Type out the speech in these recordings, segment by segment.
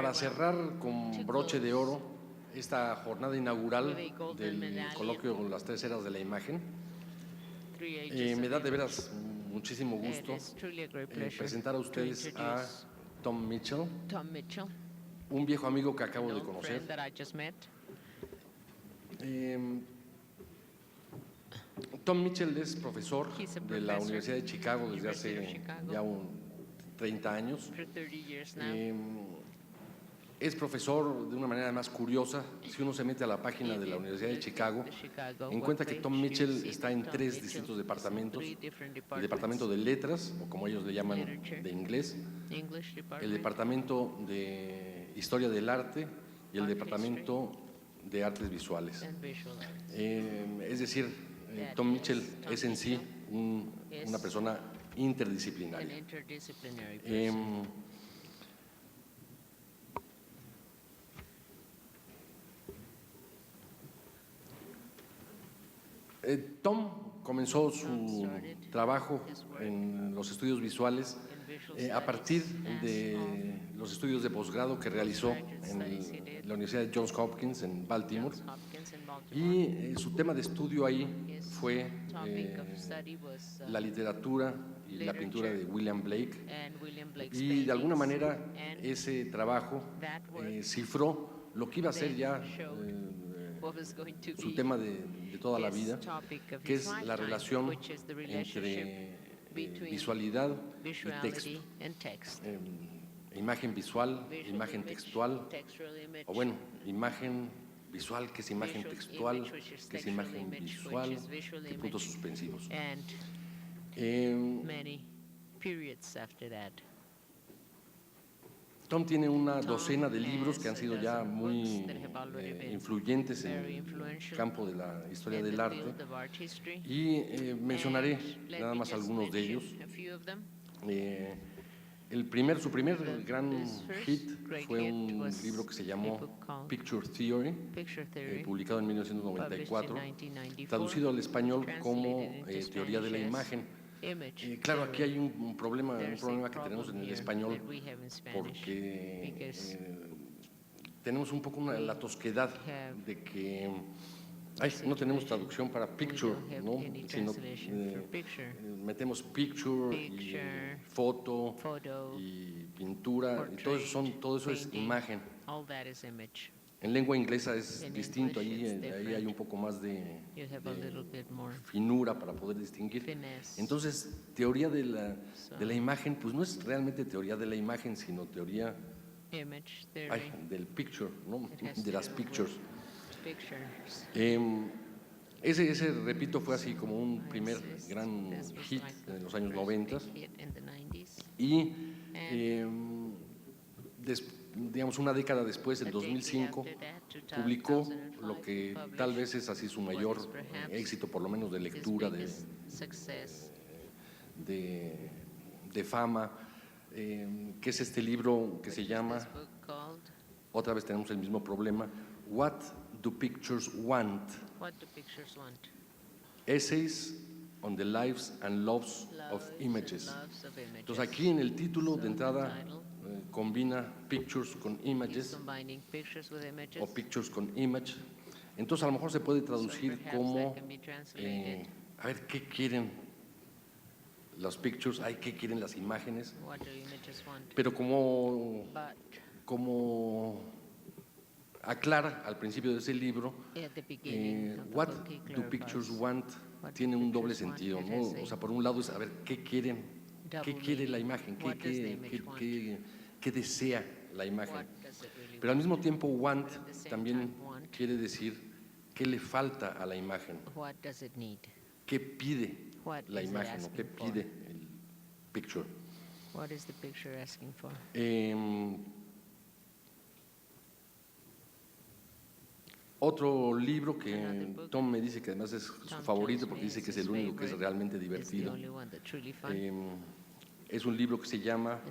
para cerrar con broche de oro esta jornada inaugural del coloquio con las tres eras de la imagen, me da de veras muchísimo gusto presentar a ustedes a Tom Mitchell, un viejo amigo que acabo de conocer. Tom Mitchell es profesor de la Universidad de Chicago desde hace ya 30 años. Es profesor de una manera más curiosa. Si uno se mete a la página de la Universidad de Chicago, encuentra que Tom Mitchell está en 3 distintos departamentos: el departamento de letras, o como ellos le llaman de inglés, el departamento de historia del arte y el departamento de artes visuales. Es decir, Tom Mitchell es en sí una persona interdisciplinaria. Tom comenzó su trabajo en los estudios visuales a partir de los estudios de posgrado que realizó en la Universidad de Johns Hopkins en Baltimore, y su tema de estudio ahí fue la literatura y la pintura de William Blake, y de alguna manera ese trabajo cifró lo que iba a ser ya su tema de toda la vida, que es la relación entre visualidad y texto, imagen visual, imagen textual, o bueno, imagen visual, que es imagen textual, que es imagen visual, que puntos suspensivos. Tom tiene una docena de libros que han sido ya muy influyentes en el campo de la historia del arte, y mencionaré nada más algunos de ellos. Su primer gran hit fue un libro que se llamó Picture Theory, publicado en 1994, traducido al español como Teoría de la Imagen. Claro, aquí hay un problema que tenemos en el español, porque tenemos un poco la tosquedad de que no tenemos traducción para picture, ¿no? Sino metemos picture y foto y pintura, y todo eso es imagen. En lengua inglesa es distinto, ahí hay un poco más de finura para poder distinguir. Entonces, teoría de la imagen, pues no es realmente teoría de la imagen, sino teoría del picture, ¿no? De las pictures. Ese, repito, fue así como un primer gran hit en los años 90, y digamos una década después, en 2005, publicó lo que tal vez es así su mayor éxito, por lo menos de lectura, de fama, que es este libro que se llama, otra vez tenemos el mismo problema, What Do Pictures Want? Essays on the Lives and Loves of Images. Entonces aquí en el título de entrada combina pictures con images o pictures con image. Entonces a lo mejor se puede traducir como a ver qué quieren los pictures, qué quieren las imágenes, pero como aclara al principio de ese libro, What Do Pictures Want tiene un doble sentido, ¿no? O sea, por un lado es a ver qué quiere la imagen, qué desea la imagen, pero al mismo tiempo want también quiere decir qué le falta a la imagen, qué pide la imagen o qué pide el picture. What is the picture asking for? Otro libro que Tom me dice que además es su favorito, porque dice que es el único que es realmente divertido, es un libro que se llama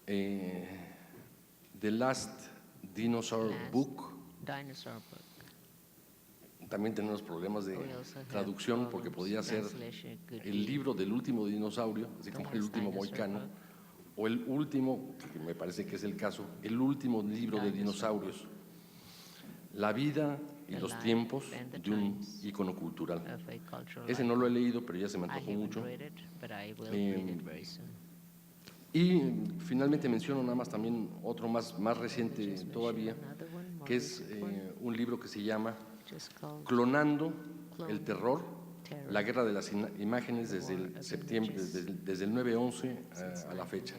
The Last Dinosaur Book. También tenemos problemas de traducción, porque podría ser el libro del último dinosaurio, así como el último mohicano, o el último, que me parece que es el caso, el último libro de dinosaurios, La vida y los tiempos de un ícono cultural. Ese no lo he leído, pero ya se me antojó mucho. Y finalmente menciono nada más también otro más reciente todavía, que es un libro que se llama Clonando el terror, la guerra de las imágenes desde el septiembre, desde el 9/11 a la fecha.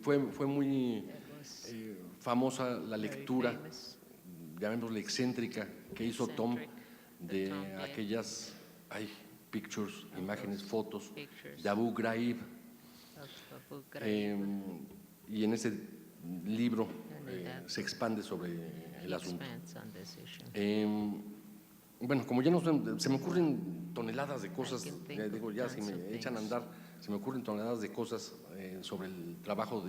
Fue muy famosa la lectura, llamémosle excéntrica, que hizo Tom de aquellas pictures, imágenes, fotos de Abu Ghraib. Y en ese libro se expande sobre el asunto. Bueno, como ya se me ocurren toneladas de cosas, digo, ya si me echan a andar, se me ocurren toneladas de cosas sobre el trabajo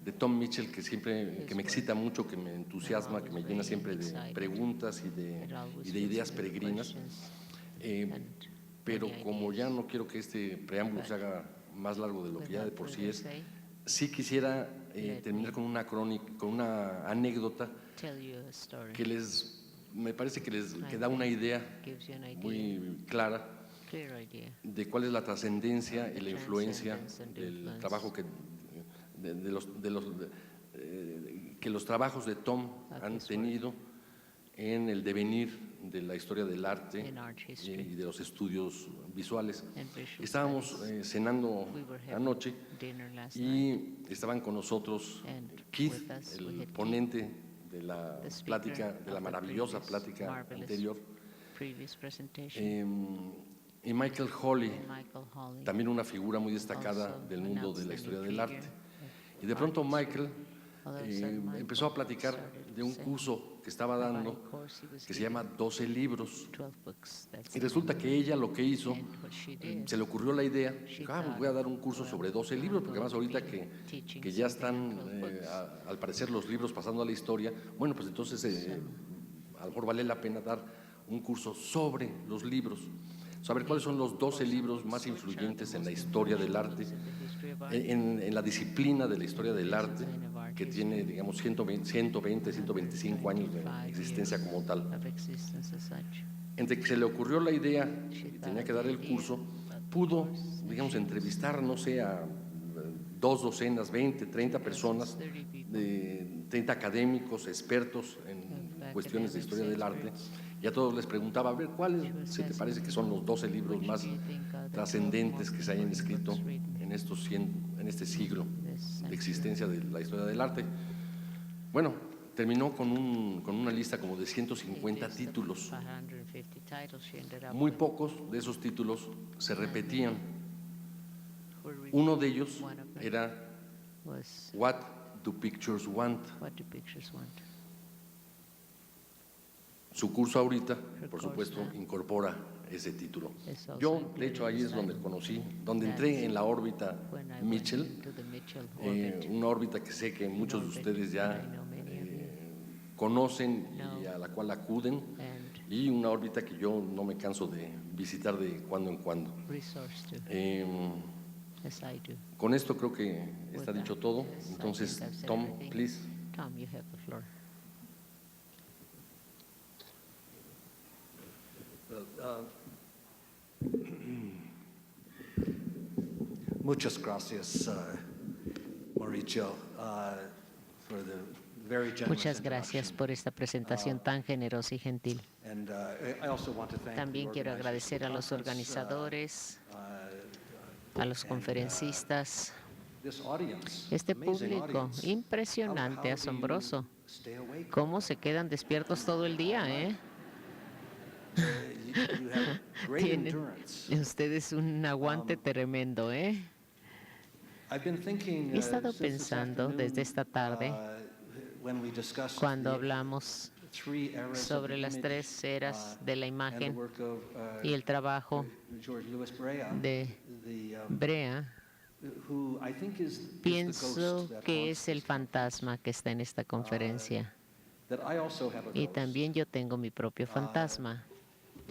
de Tom Mitchell, que me excita mucho, que me entusiasma, que me llena siempre de preguntas y de ideas peregrinas. Pero como ya no quiero que este preámbulo se haga más largo de lo que ya de por sí es, sí quisiera terminar con una anécdota que me parece que da una idea muy clara de cuál es la trascendencia y la influencia del trabajo que los trabajos de Tom han tenido en el devenir de la historia del arte y de los estudios visuales. Estábamos cenando anoche y estaban con nosotros Keith, el ponente de la plática, de la maravillosa plática anterior, y Michael Hawley, también una figura muy destacada del mundo de la historia del arte. Y de pronto Michael empezó a platicar de un curso que estaba dando que se llama 12 libros. Y resulta que ella lo que hizo, se le ocurrió la idea, pues voy a dar un curso sobre 12 libros, porque además ahorita que ya están, al parecer, los libros pasando a la historia, bueno, pues entonces a lo mejor vale la pena dar un curso sobre los libros, saber cuáles son los 12 libros más influyentes en la historia del arte, en la disciplina de la historia del arte, que tiene, digamos, 125 años de existencia como tal. Entre que se le ocurrió la idea y tenía que dar el curso, pudo, digamos, entrevistar, no sé, a 2 docenas, 20, 30 personas, 30 académicos, expertos en cuestiones de historia del arte, y a todos les preguntaba, a ver, ¿cuáles se te parece que son los 12 libros más trascendentes que se hayan escrito en este siglo de existencia de la historia del arte? Bueno, terminó con una lista como de 150 títulos. Muy pocos de esos títulos se repetían. Uno de ellos era What do Pictures Want? Su curso ahorita, por supuesto, incorpora ese título. Yo, de hecho, ahí es donde donde entré en la órbita Mitchell, una órbita que sé que muchos de ustedes ya conocen y a la cual acuden, y una órbita que yo no me canso de visitar de cuando en cuando. Con esto creo que está dicho todo. Entonces, Tom, please. Tom, you have the floor. Muchas gracias, Mauricio, for the very generous Muchas gracias por esta presentación tan generosa y gentil. And, I also want to thank También the quiero organizers agradecer a of los the conference, organizadores, a los conferencistas, this audience, este amazing público audience. impresionante, How do you asombroso. stay awake? ¿Cómo se quedan despiertos todo el día, eh? You have great Tienen endurance. ustedes un aguante tremendo, ¿eh? I've been thinking, He estado since this pensando afternoon, desde esta tarde, when we discussed cuando the hablamos three eras of sobre the las image, 3 eras de la and the imagen work of, y el trabajo George Louis Brea, de Brea, who I think is the pienso ghost that que haunts es el this conference. fantasma que está en esta conferencia. That I also have a Y ghost. también yo tengo mi propio fantasma.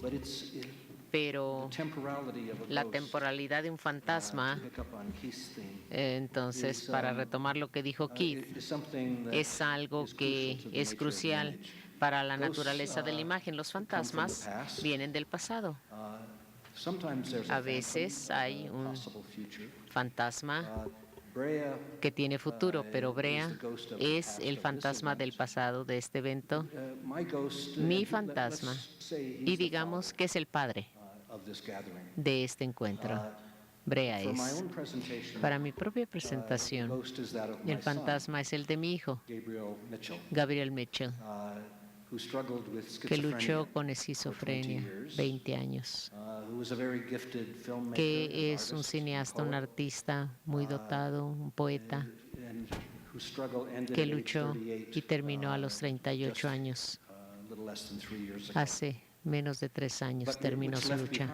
But it's pero la temporalidad de un fantasma, entonces, para retomar lo que dijo Keith, es algo que es crucial para la naturaleza de la imagen. Los fantasmas vienen del pasado. A veces hay un fantasma que tiene futuro, pero Brea es el fantasma del pasado de este evento. Mi fantasma, y digamos que es el padre de este encuentro. Brea es. Para mi propia presentación, el fantasma es el de mi hijo, Gabriel Mitchell, que luchó con esquizofrenia 20 años, que es un cineasta, un artista muy dotado, un poeta, que luchó y terminó a los 38 años. Hace menos de 3 años terminó su lucha,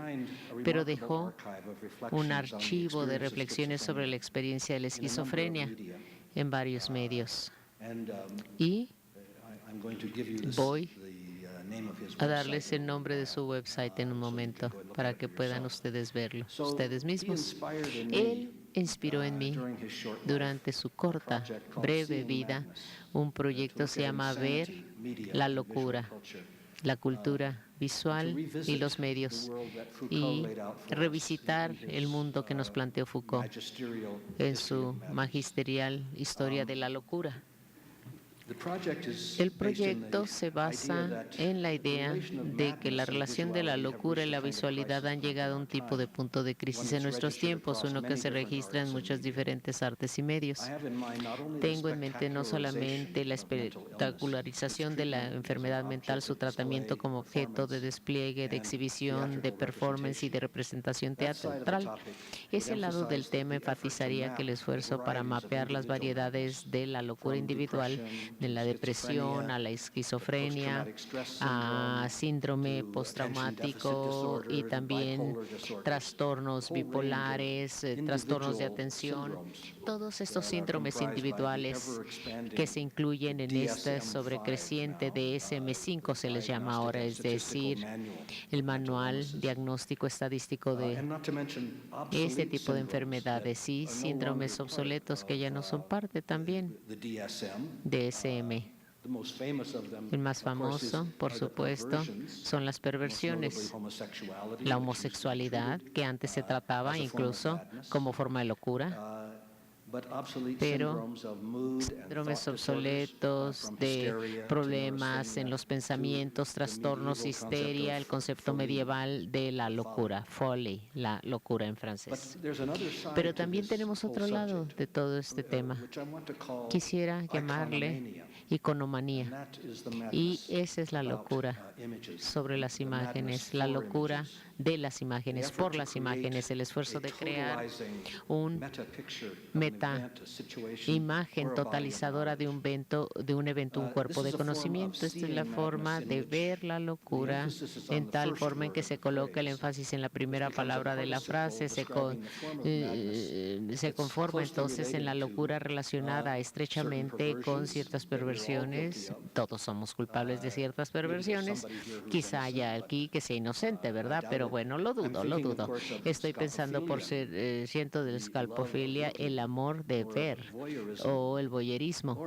pero dejó un archivo de reflexiones sobre la experiencia de la esquizofrenia en varios medios. Y voy a darles el nombre de su website en un momento para que puedan ustedes verlo, ustedes mismos. Él inspiró en mí durante su corta, breve vida un proyecto que se llama Ver la locura, la cultura visual y los medios, y revisitar el mundo que nos planteó Foucault en su magisterial Historia de la locura. El proyecto se basa en la idea de que la relación de la locura y la visualidad han llegado a un tipo de punto de crisis en nuestros tiempos, uno que se registra en muchas diferentes artes y medios. Tengo en mente no solamente la espectacularización de la enfermedad mental, su tratamiento como objeto de despliegue, de exhibición, de performance y de representación teatral. Ese lado del tema enfatizaría que el esfuerzo para mapear las variedades de la locura individual, de la depresión a la esquizofrenia, a síndrome postraumático y también trastornos bipolares, trastornos de atención, todos estos síndromes individuales que se incluyen en este sobrecreciente DSM-5 se les llama ahora, es decir, el manual diagnóstico estadístico de este tipo de enfermedades y síndromes obsoletos que ya no son parte también DSM. El más famoso, por supuesto, son las perversiones, la homosexualidad, que antes se trataba incluso como forma de locura, pero síndromes obsoletos, de problemas en los pensamientos, trastornos, histeria, el concepto medieval de la locura, folie, la locura en francés. Pero también tenemos otro lado de todo este tema. Quisiera llamarle iconomanía, y esa es la locura sobre las imágenes, la locura de las imágenes, por las imágenes, el esfuerzo de crear un meta-imagen totalizadora de un evento, un cuerpo de conocimiento. Esta es la forma de ver la locura en tal forma en que se coloca el énfasis en la primera palabra de la frase, se conforma entonces en la locura relacionada estrechamente con ciertas perversiones. Todos somos culpables de ciertas perversiones. Quizá haya aquí que sea inocente, ¿verdad? Pero bueno, lo dudo. Estoy pensando por ciento de la escalpofilia, el amor de ver, o el voyerismo,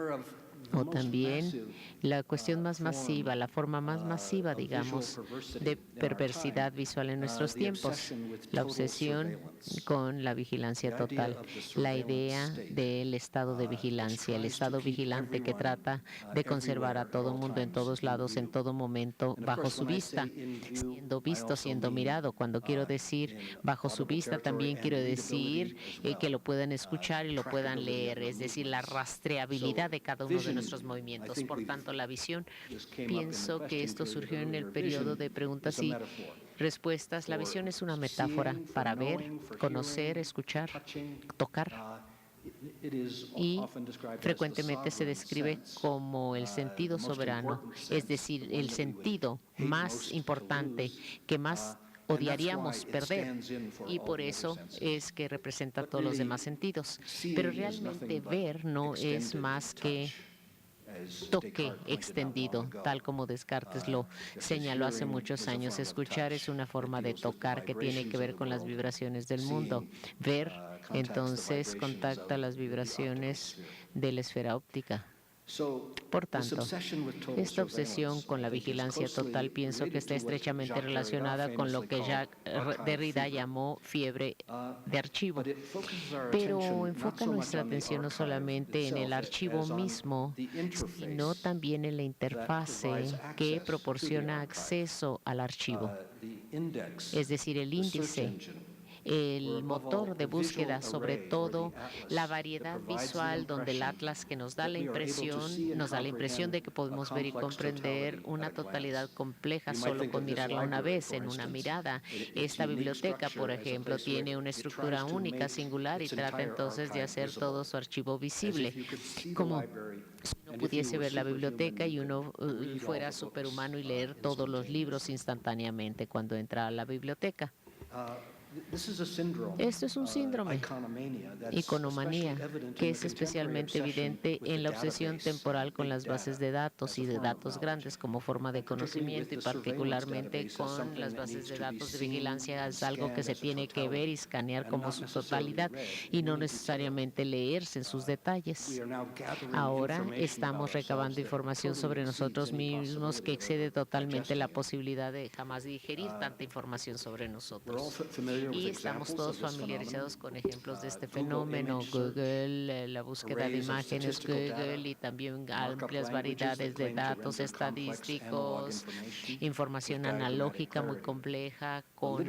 o también la cuestión más masiva, la forma más masiva, digamos, de perversidad visual en nuestros tiempos, la obsesión con la vigilancia total, la idea del estado de vigilancia, el estado vigilante que trata de conservar a todo mundo en todos lados, en todo momento, bajo su vista, siendo visto, siendo mirado. Cuando quiero decir bajo su vista, también quiero decir que lo puedan escuchar y lo puedan leer, es decir, la rastreabilidad de cada uno de nuestros movimientos. Por tanto, la visión, pienso que esto surgió en el periodo de preguntas y respuestas. La visión es una metáfora para ver, conocer, escuchar, tocar, y frecuentemente se describe como el sentido soberano, es decir, el sentido más importante que más odiaríamos perder, y por eso es que representa todos los demás sentidos. Pero realmente ver no es más que toque extendido, tal como Descartes lo señaló hace muchos años. Escuchar es una forma de tocar que tiene que ver con las vibraciones del mundo. Ver, entonces, contacta las vibraciones de la esfera óptica. Por tanto, esta obsesión con la vigilancia total pienso que está estrechamente relacionada con lo que Jacques Derrida llamó fiebre de archivo, pero enfoca nuestra atención no solamente en el archivo mismo, sino también en la interfase que proporciona acceso al archivo, es decir, el índice, el motor de búsqueda, sobre todo la variedad visual, donde el atlas que nos da la impresión de que podemos ver y comprender una totalidad compleja solo con mirarla una vez, en una mirada. Esta biblioteca, por ejemplo, tiene una estructura única, singular, y trata entonces de hacer todo su archivo visible, como si uno pudiese ver la biblioteca y uno fuera superhumano y leer todos los libros instantáneamente cuando entra a la biblioteca. Esto es un síndrome, iconomanía, que es especialmente evidente en la obsesión temporal con las bases de datos y de datos grandes como forma de conocimiento, y particularmente con las bases de datos de vigilancia. Es algo que se tiene que ver y escanear como su totalidad y no necesariamente leerse en sus detalles. Ahora estamos recabando información sobre nosotros mismos que excede totalmente la posibilidad de jamás digerir tanta información sobre nosotros. Y estamos todos familiarizados con ejemplos de este fenómeno: Google, la búsqueda de imágenes Google, y también amplias variedades de datos estadísticos, información analógica muy compleja, con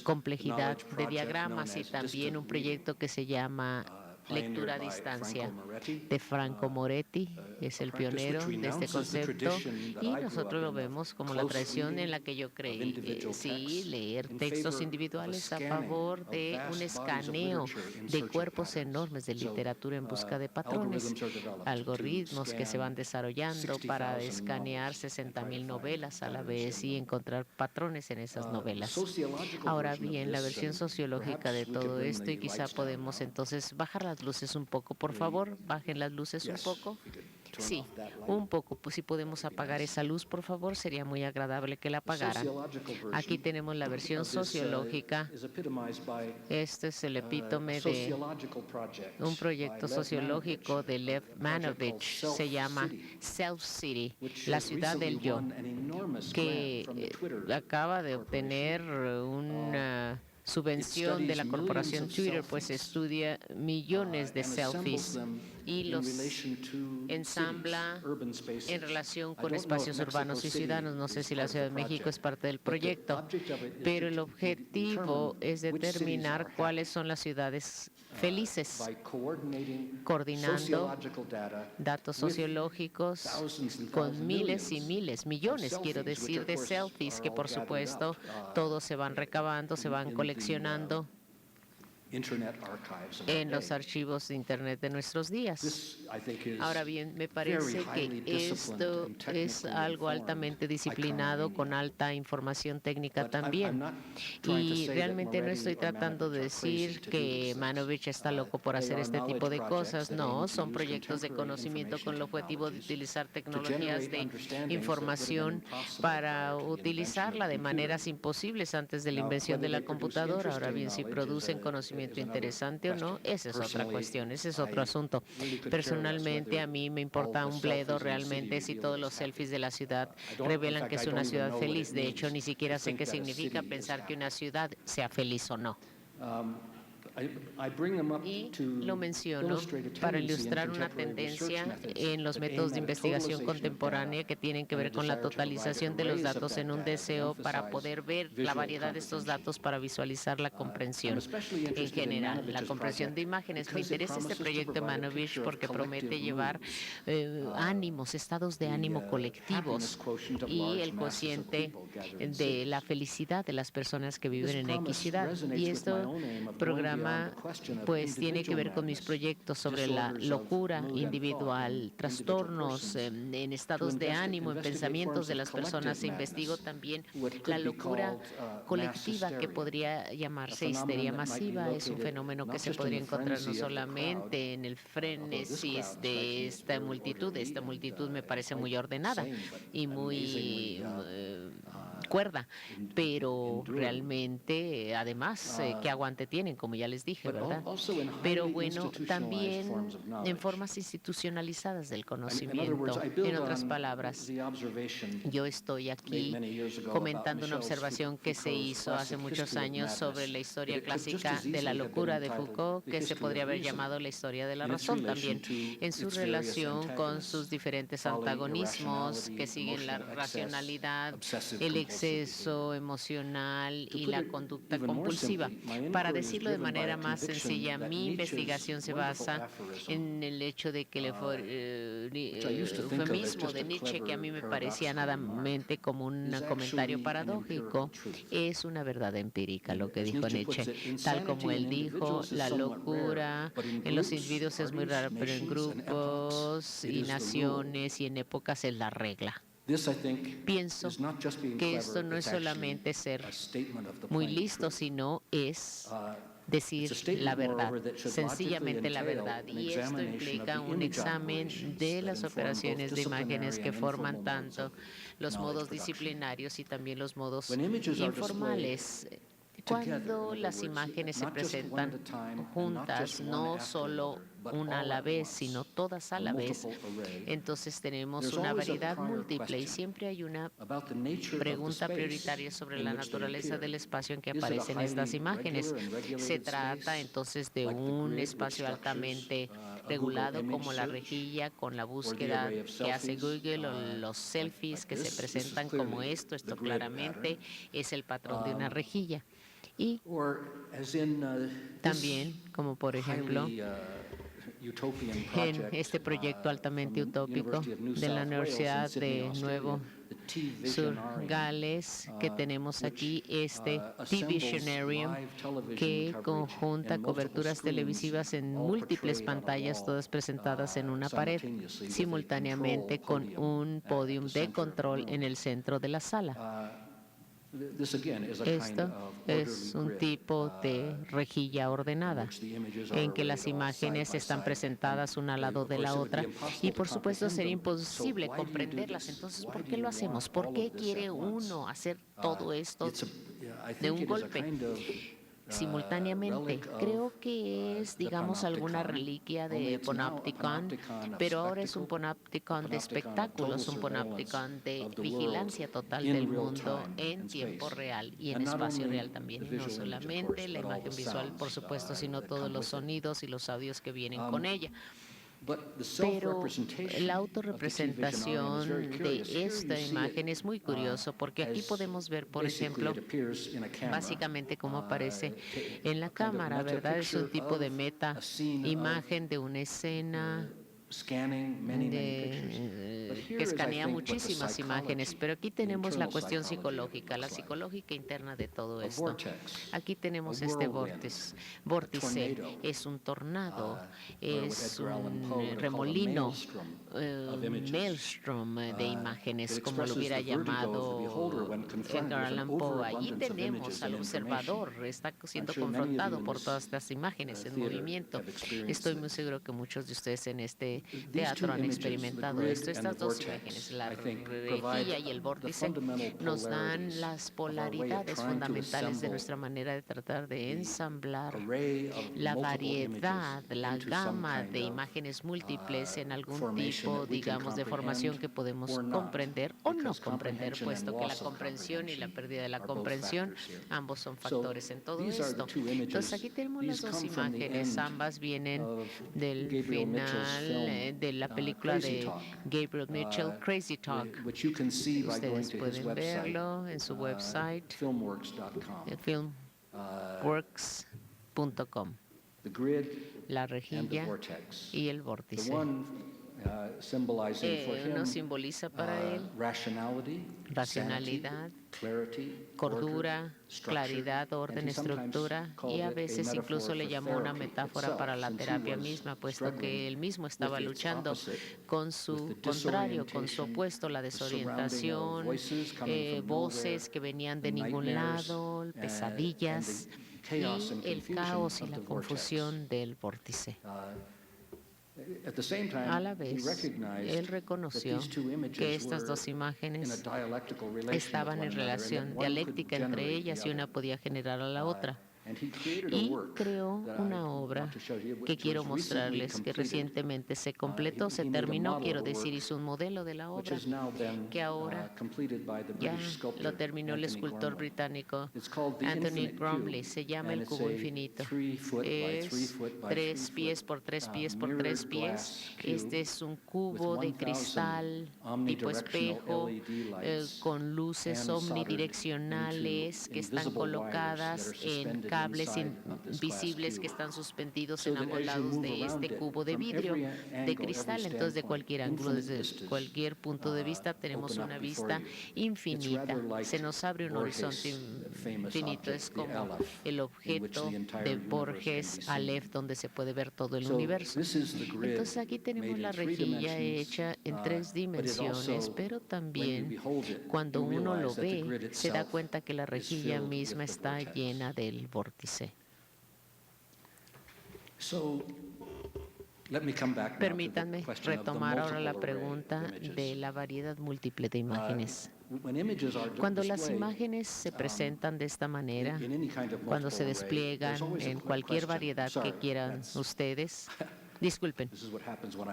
complejidad de diagramas, y también un proyecto que se llama lectura a distancia de Franco Moretti, es el pionero de este concepto, y nosotros lo vemos como la tradición en la que yo creí. Sí, leer textos individuales a favor de un escaneo de cuerpos enormes de literatura en busca de patrones, algoritmos que se van desarrollando para escanear 60,000 novelas a la vez y encontrar patrones en esas novelas. Ahora bien, la versión sociológica de todo esto, y quizá podemos entonces bajar las luces un poco, por favor, bajen las luces un poco. Sí, un poco. Pues si podemos apagar esa luz, por favor, sería muy agradable que la apagaran. Aquí tenemos la versión sociológica. Este es el epítome de un proyecto sociológico de Lev Manovich. Se llama Self City, la ciudad del yo, que acaba de obtener una subvención de la corporación Twitter, pues estudia millones de selfies y los ensambla en relación con espacios urbanos y ciudadanos. No sé si la Ciudad de México es parte del proyecto, pero el objetivo es determinar cuáles son las ciudades felices, coordinando datos sociológicos con miles y miles, millones, quiero decir, de selfies que, por supuesto, todos se van recabando, se van coleccionando en los archivos de Internet de nuestros días. Ahora bien, me parece que esto es algo altamente disciplinado, con alta información técnica también. Y realmente no estoy tratando de decir que Manovich está loco por hacer este tipo de cosas. No, son proyectos de conocimiento con el objetivo de utilizar tecnologías de información para utilizarla de maneras imposibles antes de la invención de la computadora. Ahora bien, si producen conocimiento interesante o no, esa es otra cuestión, ese es otro asunto. Personalmente, a mí me importa un bledo realmente si todos los selfies de la ciudad revelan que es una ciudad feliz. De hecho, ni siquiera sé qué significa pensar que una ciudad sea feliz o no. Y lo menciono para ilustrar una tendencia en los métodos de investigación contemporánea que tienen que ver con la totalización de los datos en un deseo para poder ver la variedad de estos datos para visualizar la comprensión en general, la comprensión de imágenes. Me interesa este proyecto de Manovich porque promete llevar ánimos, estados de ánimo colectivos y el cociente de la felicidad de las personas que viven en X ciudad. Y este programa programa pues tiene que ver con mis proyectos sobre la locura individual, trastornos en estados de ánimo, en pensamientos de las personas. Investigo también la locura colectiva, que podría llamarse histeria masiva. Es un fenómeno que se podría encontrar no solamente en el frenesis de esta multitud. Esta multitud me parece muy ordenada y muy cuerda, pero realmente, además, qué aguante tienen, como ya les dije, ¿verdad? Pero bueno, también en formas institucionalizadas del conocimiento. En otras palabras, yo estoy aquí comentando una observación que se hizo hace muchos años sobre la historia clásica de la locura de Foucault, que se podría haber llamado la historia de la razón también, en su relación con sus diferentes antagonismos que siguen la racionalidad, el exceso emocional y la conducta compulsiva. Para decirlo de manera más sencilla, mi investigación se basa en el hecho de que el eufemismo de Nietzsche, que a mí me parecía nada mente como un comentario paradójico, es una verdad empírica, lo que dijo Nietzsche. Tal como él dijo, la locura en los individuos es muy rara, pero en grupos y naciones y en épocas es la regla. Pienso que esto no es solamente ser muy listo, sino es decir la verdad, sencillamente la verdad. Y esto implica un examen de las operaciones de imágenes que forman tanto los modos disciplinarios y también los modos informales. Cuando las imágenes se presentan juntas, no solo una a la vez, sino todas a la vez, entonces tenemos una variedad múltiple y siempre hay una pregunta prioritaria sobre la naturaleza del espacio en que aparecen estas imágenes. Se trata entonces de un espacio altamente regulado como la rejilla, con la búsqueda que hace Google o los selfies que se presentan como esto. Esto claramente es el patrón de una rejilla. Y también, como por ejemplo, en este proyecto altamente utópico de la Universidad de Nuevo Sur Gales, que tenemos aquí este T-Visionarium, que conjunta coberturas televisivas en múltiples pantallas, todas presentadas en una pared, simultáneamente con un podium de control en el centro de la sala. Esto es un tipo de rejilla ordenada en que las imágenes están presentadas una al lado de la otra y por supuesto sería imposible comprenderlas. Entonces, ¿por qué lo hacemos? ¿Por qué quiere uno hacer todo esto de un golpe? Simultáneamente, creo que es, digamos, alguna reliquia de Panopticon, pero ahora es un Panopticon de espectáculos, un Panopticon de vigilancia total del mundo en tiempo real y en espacio real también, y no solamente la imagen visual, por supuesto, sino todos los sonidos y los audios que vienen con ella. Pero la autorrepresentación de esta imagen es muy curioso, porque aquí podemos ver, por ejemplo, básicamente cómo aparece en la cámara, ¿verdad? Es un tipo de meta imagen de una escena que escanea muchísimas imágenes, pero aquí tenemos la cuestión psicológica, la psicológica interna de todo esto. Aquí tenemos este vórtice, es un tornado, es un remolino, maelstrom de imágenes, como lo hubiera llamado Edgar Allan Poe. Allí tenemos al observador, está siendo confrontado por todas estas imágenes en movimiento. Estoy muy seguro que muchos de ustedes en este teatro han experimentado esto. Estas dos imágenes, la rejilla y el vórtice, nos dan las polaridades fundamentales de nuestra manera de tratar de ensamblar la variedad, la gama de imágenes múltiples en algún tipo, digamos, de formación que podemos comprender o no comprender, puesto que la comprensión y la pérdida de la comprensión, ambos son factores en todo esto. Entonces aquí tenemos las dos imágenes, ambas vienen del final de la película de Gabriel Mitchell, Crazy Talk. Ustedes pueden verlo en su website, filmworks.com. La rejilla y el vórtice. uno simboliza para él racionalidad, cordura, claridad, orden, estructura, y a veces incluso le llamó una metáfora para la terapia misma, puesto que él mismo estaba luchando con su contrario, con su opuesto, la desorientación, voces que venían de ningún lado, pesadillas y el caos y la confusión del vórtice. A la vez, él reconoció que estas dos imágenes estaban en relación dialéctica entre ellas y una podía generar a la otra. Y creó una obra que quiero mostrarles, que recientemente se completó, se terminó, quiero decir, hizo un modelo de la obra, que ahora ya lo terminó el escultor británico Anthony Bromley. Se llama El Cubo Infinito. Es 3 pies por 3 pies por 3 pies. Este es un cubo de cristal tipo espejo con luces omnidireccionales que están colocadas en cables invisibles que están suspendidos en ambos lados de este cubo de vidrio de cristal. Entonces, de cualquier ángulo, desde cualquier punto de vista, tenemos una vista infinita. Se nos abre un horizonte infinito. Es como el objeto de Borges, Aleph, donde se puede ver todo el universo. Entonces, aquí tenemos la rejilla hecha en 3 dimensiones, pero también cuando uno lo ve, se da cuenta que la rejilla misma está llena del vórtice. Permítanme retomar ahora la pregunta de la variedad múltiple de imágenes. Cuando las imágenes se presentan de esta manera, cuando se despliegan en cualquier variedad que quieran ustedes, disculpen,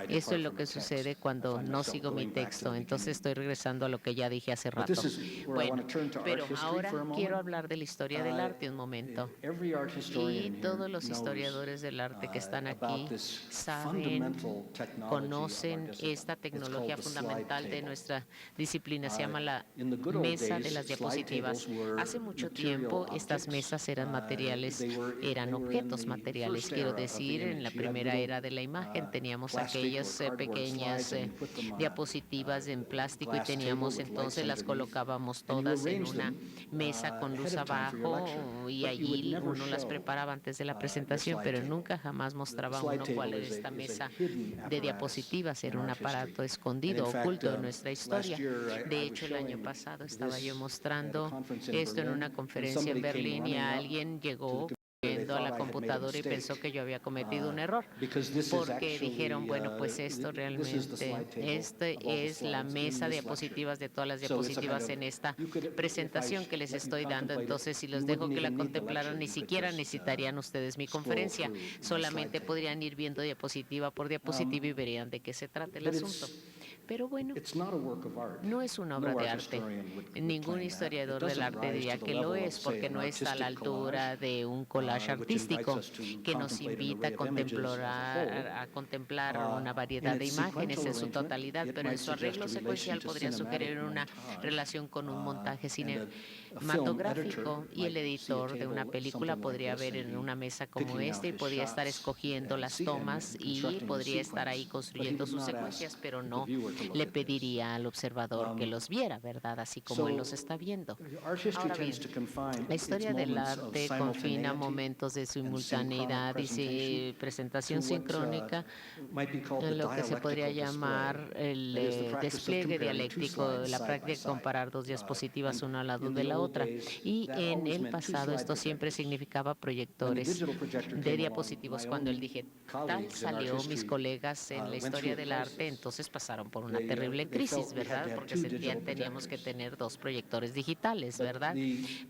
esto es lo que sucede cuando no sigo mi texto, entonces estoy regresando a lo que ya dije hace rato. Bueno, pero ahora quiero hablar de la historia del arte un momento. Y todos los historiadores del arte que están aquí saben, conocen esta tecnología fundamental de nuestra disciplina, se llama la mesa de las diapositivas. Hace mucho tiempo estas mesas eran materiales, eran objetos materiales, quiero decir, en la primera era de la imagen teníamos aquellas pequeñas diapositivas en plástico y teníamos entonces las colocábamos todas en una mesa con luz abajo y allí uno las preparaba antes de la presentación, pero nunca jamás mostraba uno cuál era esta mesa de diapositivas. Era un aparato escondido, oculto en nuestra historia. De hecho, el año pasado estaba yo mostrando esto en una conferencia en Berlín y alguien llegó a la computadora y pensó que yo había cometido un error, porque dijeron, bueno, pues esto realmente, es la mesa de diapositivas de todas las diapositivas en esta presentación que les estoy dando. Entonces, si los dejo que la contemplaran, ni siquiera necesitarían ustedes mi conferencia, solamente podrían ir viendo diapositiva por diapositiva y verían de qué se trata el asunto. Pero bueno, no es una obra de arte. Ningún historiador del arte diría que lo es, porque no está a la altura de un collage artístico que nos invita a contemplar una variedad de imágenes en su totalidad, pero en su arreglo secuencial podría sugerir una relación con un montaje cinematográfico, y el editor de una película podría ver en una mesa como esta y podría estar escogiendo las tomas y podría estar ahí construyendo sus secuencias, pero no le pediría al observador que los viera, ¿verdad? Así como él los está viendo. Ahora bien, la historia del arte confina momentos de simultaneidad y presentación sincrónica, en lo que se podría llamar el despliegue dialéctico, la práctica de comparar 2 diapositivas una al lado de la otra. Y en el pasado esto siempre significaba proyectores de diapositivos. Cuando el digital salió, mis colegas en la historia del arte entonces pasaron por una terrible crisis, ¿verdad? Porque sentían teníamos que tener 2 proyectores digitales, ¿verdad?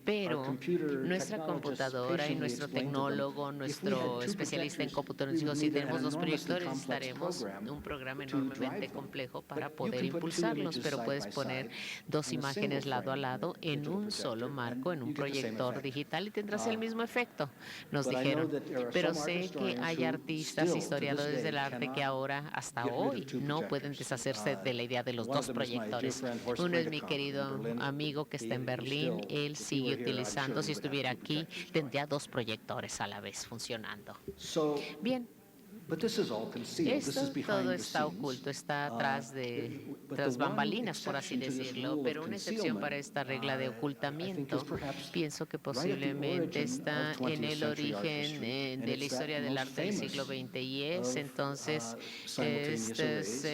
Pero nuestra computadora y nuestro tecnólogo, nuestro especialista en computación, dijo, si tenemos 2 proyectores, necesitaremos un programa enormemente complejo para poder impulsarlos, pero puedes poner 2 imágenes lado a lado en un solo marco, en un proyector digital, y tendrás el mismo efecto, nos dijeron. Pero sé que hay artistas, historiadores del arte que ahora, hasta hoy, no pueden deshacerse de la idea de los 2 proyectores. Uno es mi querido amigo que está en Berlín, él sigue utilizando, si estuviera aquí, tendría 2 proyectores a la vez funcionando. Bien. Esto todo está oculto, está atrás de tras bambalinas, por así decirlo, pero una excepción para esta regla de ocultamiento pienso que posiblemente está en el origen de la historia del arte del siglo XX y es entonces estas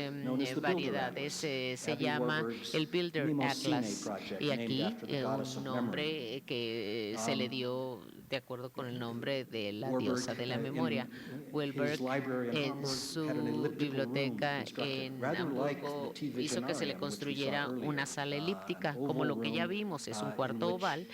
variedades se llama el Builder Atlas y aquí un nombre que se le dio de acuerdo con el nombre de la diosa de la memoria. Wilberg en su biblioteca en Hamburgo hizo que se le construyera una sala elíptica, como lo que ya vimos, es un cuarto oval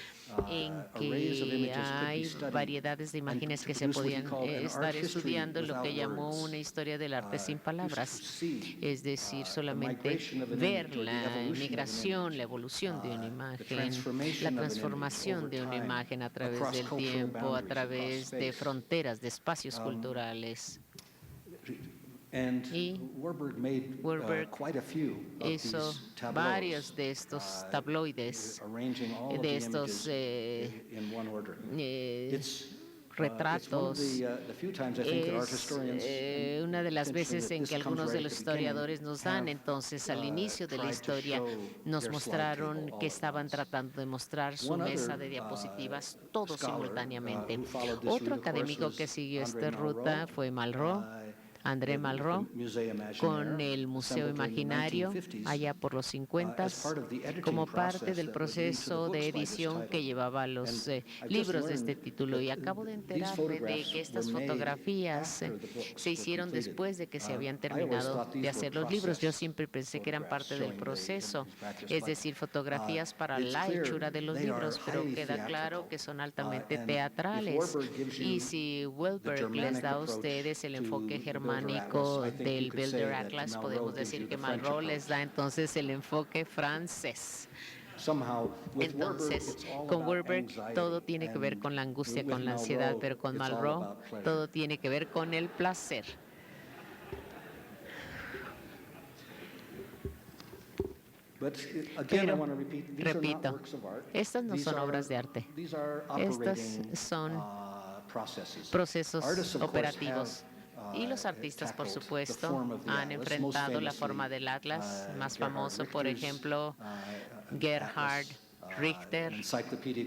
en que hay variedades de imágenes que se podían estar estudiando, lo que llamó una historia del arte sin palabras, es decir, solamente ver la migración, la evolución de una imagen, la transformación de una imagen a través del tiempo, a través de fronteras, de espacios culturales. Y Warburg hizo varios de estos tabloides, de estos retratos. Es una de las veces en que algunos de los historiadores nos dan, entonces al inicio de la historia nos mostraron que estaban tratando de mostrar su mesa de diapositivas todos simultáneamente. Otro académico que siguió esta ruta fue Malraux, André Malraux, con el Museo Imaginario allá por los 50, como parte del proceso de edición que llevaba los libros de este título. Y acabo de enterarme de que estas fotografías se hicieron después de que se habían terminado de hacer los libros. Yo siempre pensé que eran parte del proceso, es decir, fotografías para la hechura de los libros, pero queda claro que son altamente teatrales. Y si Wilberg les da a ustedes el enfoque germánico del Builder Atlas, podemos decir que Malraux les da entonces el enfoque francés. Entonces, con Warburg todo tiene que ver con la angustia, con la ansiedad, pero con Malraux todo tiene que ver con el placer. Pero, repito, estas no son obras de arte. Estas son procesos operativos. Y los artistas, por supuesto, han enfrentado la forma del Atlas, más famoso, por ejemplo, Gerhard Richter,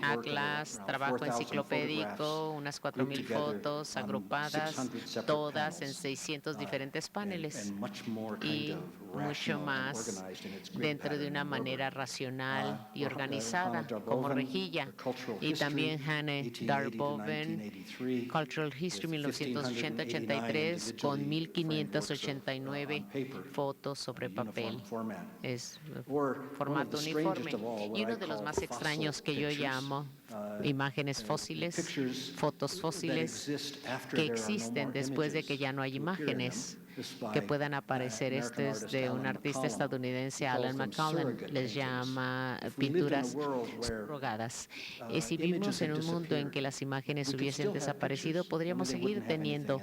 Atlas, trabajo enciclopédico, unas 4,000 fotos agrupadas, todas en 600 diferentes paneles y mucho más dentro de una manera racional y organizada, como rejilla. Y también Hanne Darboven, Cultural History 1980-83, con 1,589 fotos sobre papel. Es formato uniforme. Y uno de los más extraños que yo llamo imágenes fósiles, fotos fósiles que existen después de que ya no hay imágenes que puedan aparecer. Este es de un artista estadounidense, Alan McCullen, les llama pinturas subrogadas. Si vivimos en un mundo en que las imágenes hubiesen desaparecido, podríamos seguir teniendo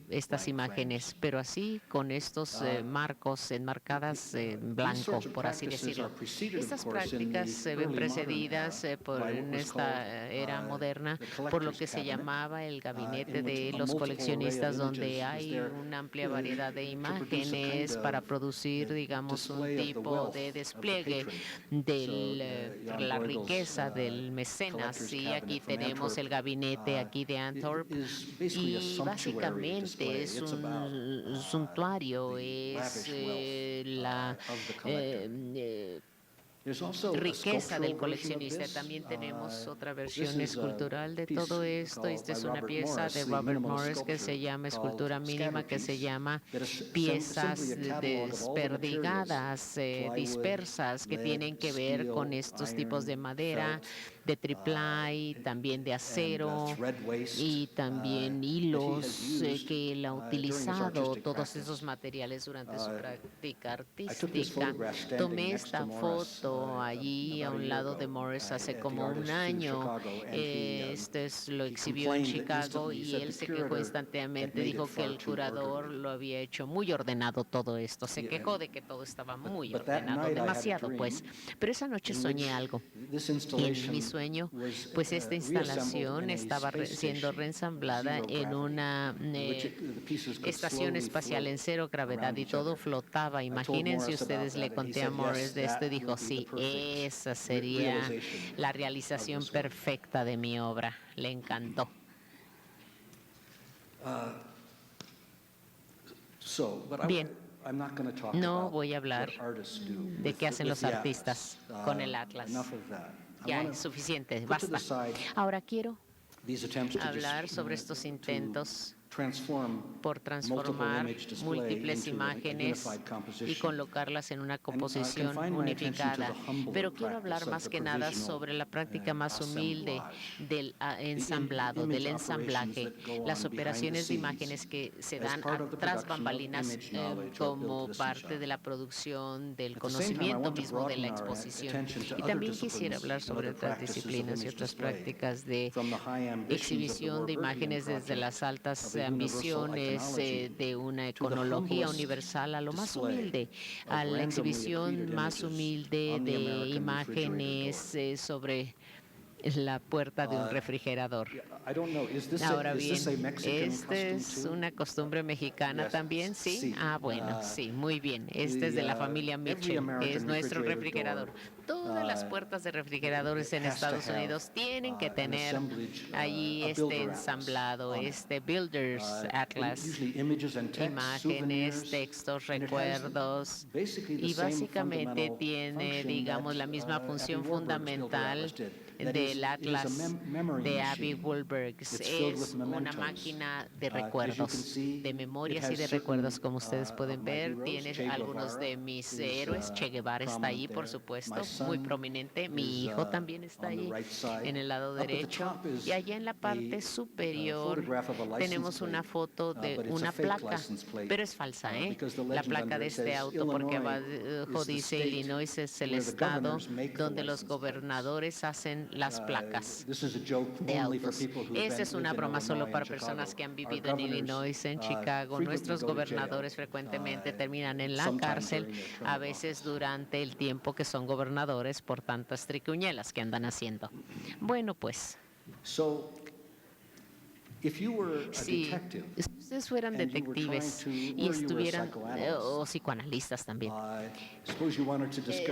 estas imágenes, pero así con estos marcos enmarcadas en blanco, por así decirlo. Estas prácticas se ven precedidas en esta era moderna por lo que se llamaba el gabinete de los coleccionistas, donde hay una amplia variedad de imágenes para producir, digamos, un tipo de despliegue de la riqueza del mecenas. Y aquí tenemos el gabinete aquí de Antwerp y básicamente es un suntuario, es la riqueza del coleccionista. También tenemos otra versión escultural de todo esto. Esta es una pieza de Robert Morris que se llama Escultura Mínima, que se llama piezas desperdigadas, dispersas, que tienen que ver con estos tipos de madera, de triplay, también de acero y también hilos que él ha utilizado, todos esos materiales durante su práctica artística. Tomé esta foto pasó allí a un lado de Morris hace como un año. Lo exhibió en Chicago y él se quejó instantáneamente, dijo que el curador lo había hecho muy ordenado todo esto. Se quejó de que todo estaba muy ordenado, demasiado pues. Pero esa noche soñé algo. Y en mi sueño, pues esta instalación estaba siendo reensamblada en una estación espacial en cero gravedad y todo flotaba. Imagínense ustedes, le conté a Morris de esto y dijo, sí, esa sería la realización perfecta de mi obra. Le encantó. Bien, no voy a hablar de qué hacen los artistas con el Atlas. Ya es suficiente, basta. Ahora quiero hablar sobre estos intentos por transformar múltiples imágenes y colocarlas en una composición unificada. Pero quiero hablar más que nada sobre la práctica más humilde del ensamblado, del ensamblaje, las operaciones de imágenes que se dan tras bambalinas como parte de la producción del conocimiento mismo de la exposición. Y también quisiera hablar sobre otras disciplinas y otras prácticas de exhibición de imágenes desde las altas ambiciones de una iconología universal a lo más humilde, a la exhibición más humilde de imágenes sobre la puerta de un refrigerador. Ahora bien, ¿esta es una costumbre mexicana también? ¿Sí? Ah, bueno, sí, muy bien. Este es de la familia Mitchell, que es nuestro refrigerador. Todas las puertas de refrigeradores en Estados Unidos tienen que tener allí este ensamblado, este Builder's Atlas, imágenes, textos, recuerdos, y básicamente tiene, digamos, la misma función fundamental del Atlas de Abby Woolberg. Es una máquina de recuerdos, de memorias y de recuerdos, como ustedes pueden ver. Tiene algunos de mis héroes. Che Guevara está ahí, por supuesto, muy prominente. Mi hijo también está ahí en el lado derecho. Y allá en la parte superior tenemos una foto de una placa, pero es falsa, ¿eh? La placa de este auto, porque abajo dice Illinois es el estado donde los gobernadores hacen las placas de autos. Esa es una broma solo para personas que han vivido en Illinois, en Chicago. Nuestros gobernadores frecuentemente terminan en la cárcel, a veces durante el tiempo que son gobernadores por tantas triquiñuelas que andan haciendo. Bueno, pues. Si ustedes fueran detectives y estuvieran, o psicoanalistas también,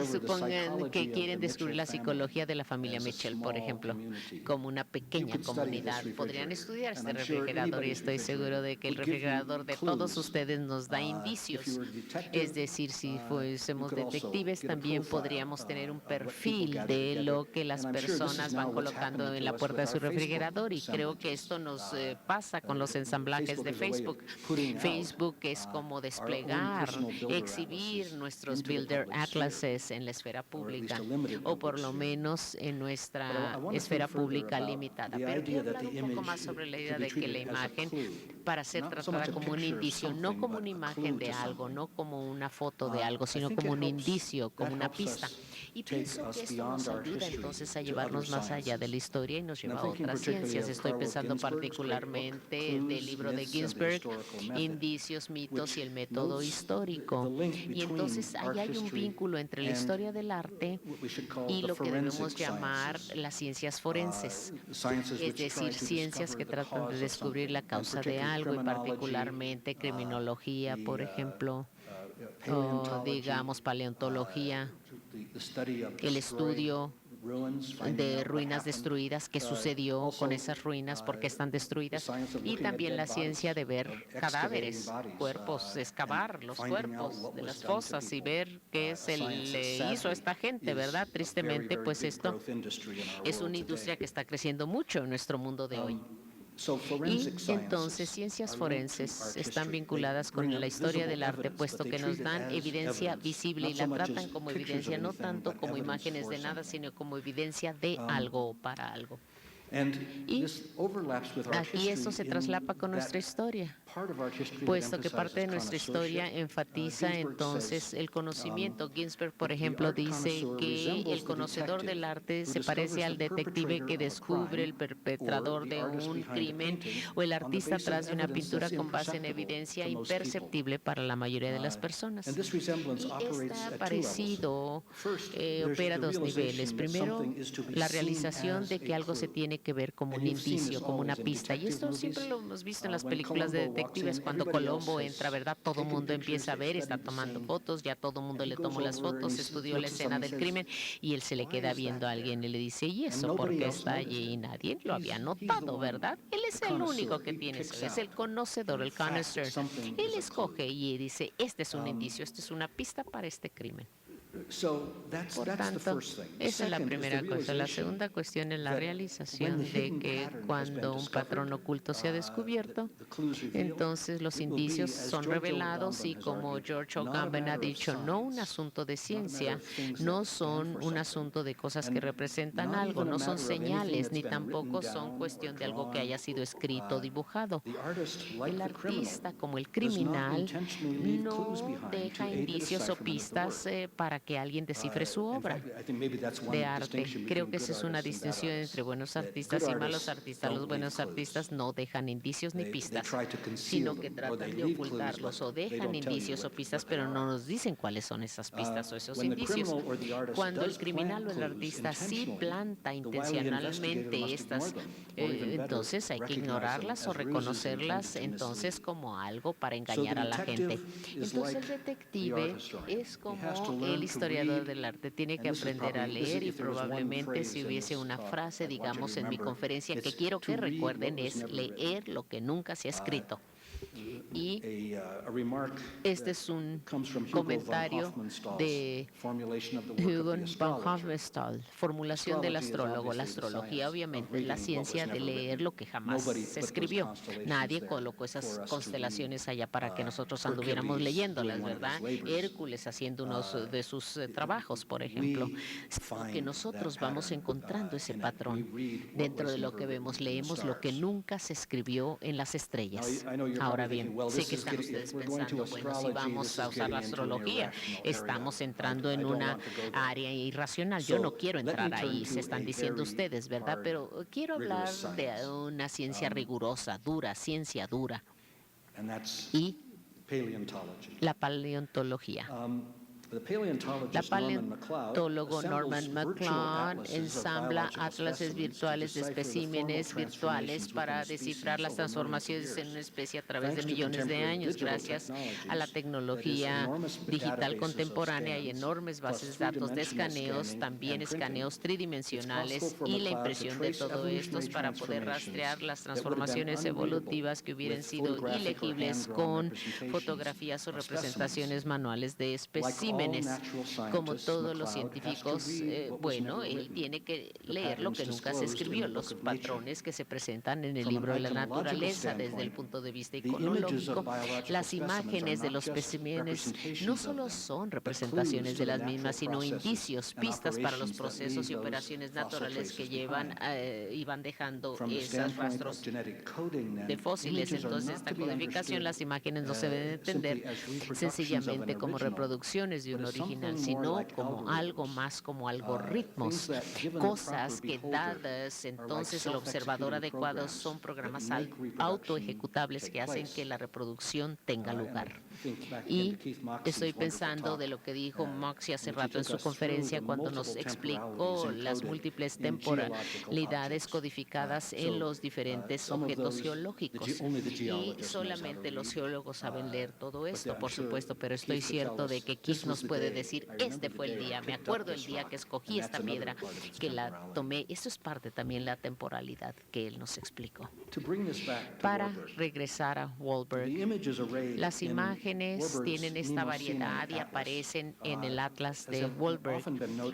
supongan que quieren descubrir la psicología de la familia Mitchell, por ejemplo, como una pequeña comunidad, podrían estudiar este refrigerador y estoy seguro de que el refrigerador de todos ustedes nos da indicios. Es decir, si fuésemos detectives, también podríamos tener un perfil de lo que las personas van colocando en la puerta de su refrigerador, y creo que esto nos pasa con los ensamblajes de Facebook. Facebook es como desplegar, exhibir nuestros Builder Atlases en la esfera pública, o por lo menos en nuestra esfera pública limitada. Pero quiero hablar un poco más sobre la idea de que la imagen, para ser tratada como un indicio, no como una imagen de algo, no como una foto de algo, sino como un indicio, como una pista. Y pienso que esto nos ayuda entonces a llevarnos más allá de la historia y nos lleva a otras ciencias. Estoy pensando particularmente del libro de Ginsberg, Indicios, mitos y el método histórico. Y entonces ahí hay un vínculo entre la historia del arte y lo que debemos llamar las ciencias forenses, es decir, ciencias que tratan de descubrir la causa de algo, y particularmente criminología, por ejemplo, o digamos paleontología, el estudio de ruinas destruidas, qué sucedió con esas ruinas, por qué están destruidas, y también la ciencia de ver cadáveres, cuerpos, excavar los cuerpos de las fosas y ver qué se le hizo a esta gente, ¿verdad? Tristemente, pues esto es una industria que está creciendo mucho en nuestro mundo de hoy. Y entonces ciencias forenses están vinculadas con la historia del arte, puesto que nos dan evidencia visible y la tratan como evidencia, no tanto como imágenes de nada, sino como evidencia de algo o para algo. Y aquí eso se traslapa con nuestra historia, puesto que parte de nuestra historia enfatiza entonces el conocimiento. Ginsberg, por ejemplo, dice que el conocedor del arte se parece al detective que descubre el perpetrador de un crimen o el artista atrás de una pintura con base en evidencia imperceptible para la mayoría de las personas. Y este parecido opera a dos niveles. Primero, la realización de que algo se tiene que ver como un indicio, como una pista. Y esto siempre lo hemos visto en las películas de detectives. Cuando Colombo entra, ¿verdad? Todo el mundo empieza a ver, está tomando fotos, ya todo el mundo le tomó las fotos, estudió la escena del crimen y él se le queda viendo a alguien y le dice, ¿y eso por qué está allí? Y nadie lo había notado, ¿verdad? Él es el único que tiene eso, es el conocedor, el connoisseur. Él escoge y dice, este es un indicio, esta es una pista para este crimen. Por tanto, esa es la primera cosa. La segunda cuestión es la realización de que cuando un patrón oculto se ha descubierto, entonces los indicios son revelados y, como George Agamben ha dicho, no un asunto de ciencia, no son un asunto de cosas que representan algo, no son señales, ni tampoco son cuestión de algo que haya sido escrito o dibujado. El artista, como el criminal, no deja indicios o pistas para que alguien descifre su obra de arte. Creo que esa es una distinción entre buenos artistas y malos artistas. Los buenos artistas no dejan indicios ni pistas, sino que tratan de ocultarlos o dejan indicios o pistas, pero no nos dicen cuáles son esas pistas o esos indicios. Cuando el criminal o el artista sí planta intencionalmente estas, entonces hay que ignorarlas o reconocerlas entonces como algo para engañar a la gente. Entonces el detective es como el historiador del arte, tiene que aprender a leer, y probablemente si hubiese una frase, digamos, en mi conferencia que quiero que recuerden, es leer lo que nunca se ha escrito. Y este es un comentario de Hugo von Hofmannsthal, formulación del astrólogo. La astrología, obviamente, es la ciencia de leer lo que jamás se escribió. Nadie colocó esas constelaciones allá para que nosotros anduviéramos leyéndolas, ¿verdad? Hércules haciendo uno de sus trabajos, por ejemplo. Que nosotros vamos encontrando ese patrón. Dentro de lo que vemos, leemos lo que nunca se escribió en las estrellas. Ahora bien, sé que están ustedes pensando, bueno, si vamos a usar la astrología, estamos entrando en una área irracional. Yo no quiero entrar ahí, se están diciendo ustedes, ¿verdad? Pero quiero hablar de una ciencia rigurosa, dura, ciencia dura. Y la paleontología. La paleontólogo Norman MacLeod ensambla atlases virtuales de especímenes virtuales para descifrar las transformaciones en una especie a través de millones de años. Gracias a la tecnología digital contemporánea y enormes bases de datos de escaneos, también escaneos tridimensionales y la impresión de todo esto para poder rastrear las transformaciones evolutivas que hubieran sido ilegibles con fotografías o representaciones manuales de especímenes. Como todos los científicos, bueno, él tiene que leer lo que nunca se escribió, los patrones que se presentan en el libro de la naturaleza desde el punto de vista iconológico. Las imágenes de los especímenes no solo son representaciones de las mismas, sino indicios, pistas para los procesos y operaciones naturales que llevan y van dejando esos rastros de fósiles. Entonces, esta codificación, las imágenes no se deben entender sencillamente como reproducciones de un original, sino como algo más, como algoritmos, cosas que dadas entonces el observador adecuado son programas autoejecutables que hacen que la reproducción tenga lugar. Y estoy pensando de lo que dijo Moxie hace rato en su conferencia cuando nos explicó las múltiples temporalidades codificadas en los diferentes objetos geológicos. Y solamente los geólogos saben leer todo esto, por supuesto, pero estoy cierto de que Keith nos puede decir, este fue el día, me acuerdo el día que escogí esta piedra, que la tomé. Eso es parte también de la temporalidad que él nos explicó. Para regresar a Wahlberg, las imágenes tienen esta variedad y aparecen en el atlas de Wahlberg,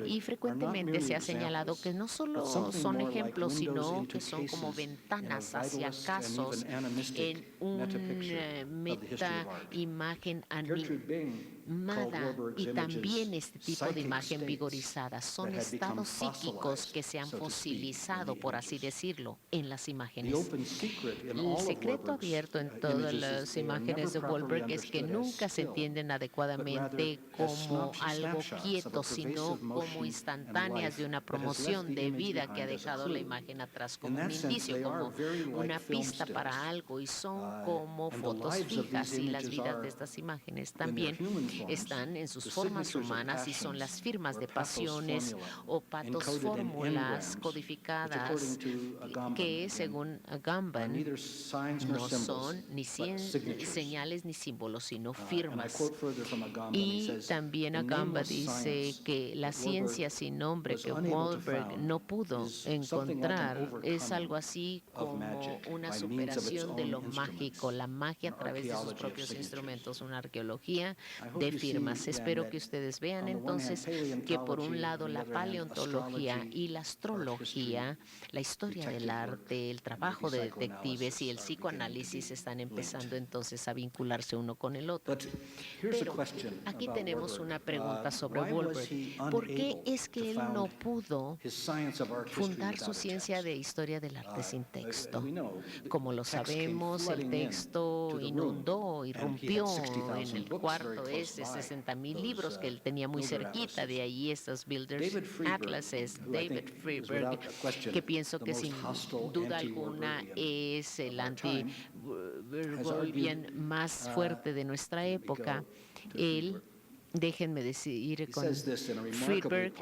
y frecuentemente se ha señalado que no solo son ejemplos, sino que son como ventanas hacia casos en una meta imagen MADA y también este tipo de imagen vigorizada son estados psíquicos que se han fosilizado, por así decirlo, en las imágenes. El secreto abierto en todas las imágenes de Wahlberg es que nunca se entienden adecuadamente como algo quieto, sino como instantáneas de una promoción de vida que ha dejado la imagen atrás, como un indicio, como una pista para algo, y son como fotos fijas, y las vidas de estas imágenes también están en sus formas humanas y son las firmas de pasiones o patos fórmulas codificadas que, según Agamben, no son ni señales ni símbolos, sino firmas. Y también Agamben dice que la ciencia sin nombre que Wahlberg no pudo encontrar es algo así como una superación de lo mágico, la magia a través de sus propios instrumentos, una arqueología de firmas. Espero que ustedes vean entonces que por un lado la paleontología y la astrología, la historia del arte, el trabajo de detectives y el psicoanálisis están empezando entonces a vincularse uno con el otro. Pero aquí tenemos una pregunta sobre Wahlberg. ¿Por qué es que él no pudo fundar su ciencia de historia del arte sin texto? Como lo sabemos, el texto inundó, irrumpió en el cuarto ese 60,000 libros que él tenía muy cerquita, de ahí estos Builders Atlases. David Friedberg, que pienso que sin duda alguna es el anti-Burwellian más fuerte de nuestra época, él, déjenme decir con Friedberg,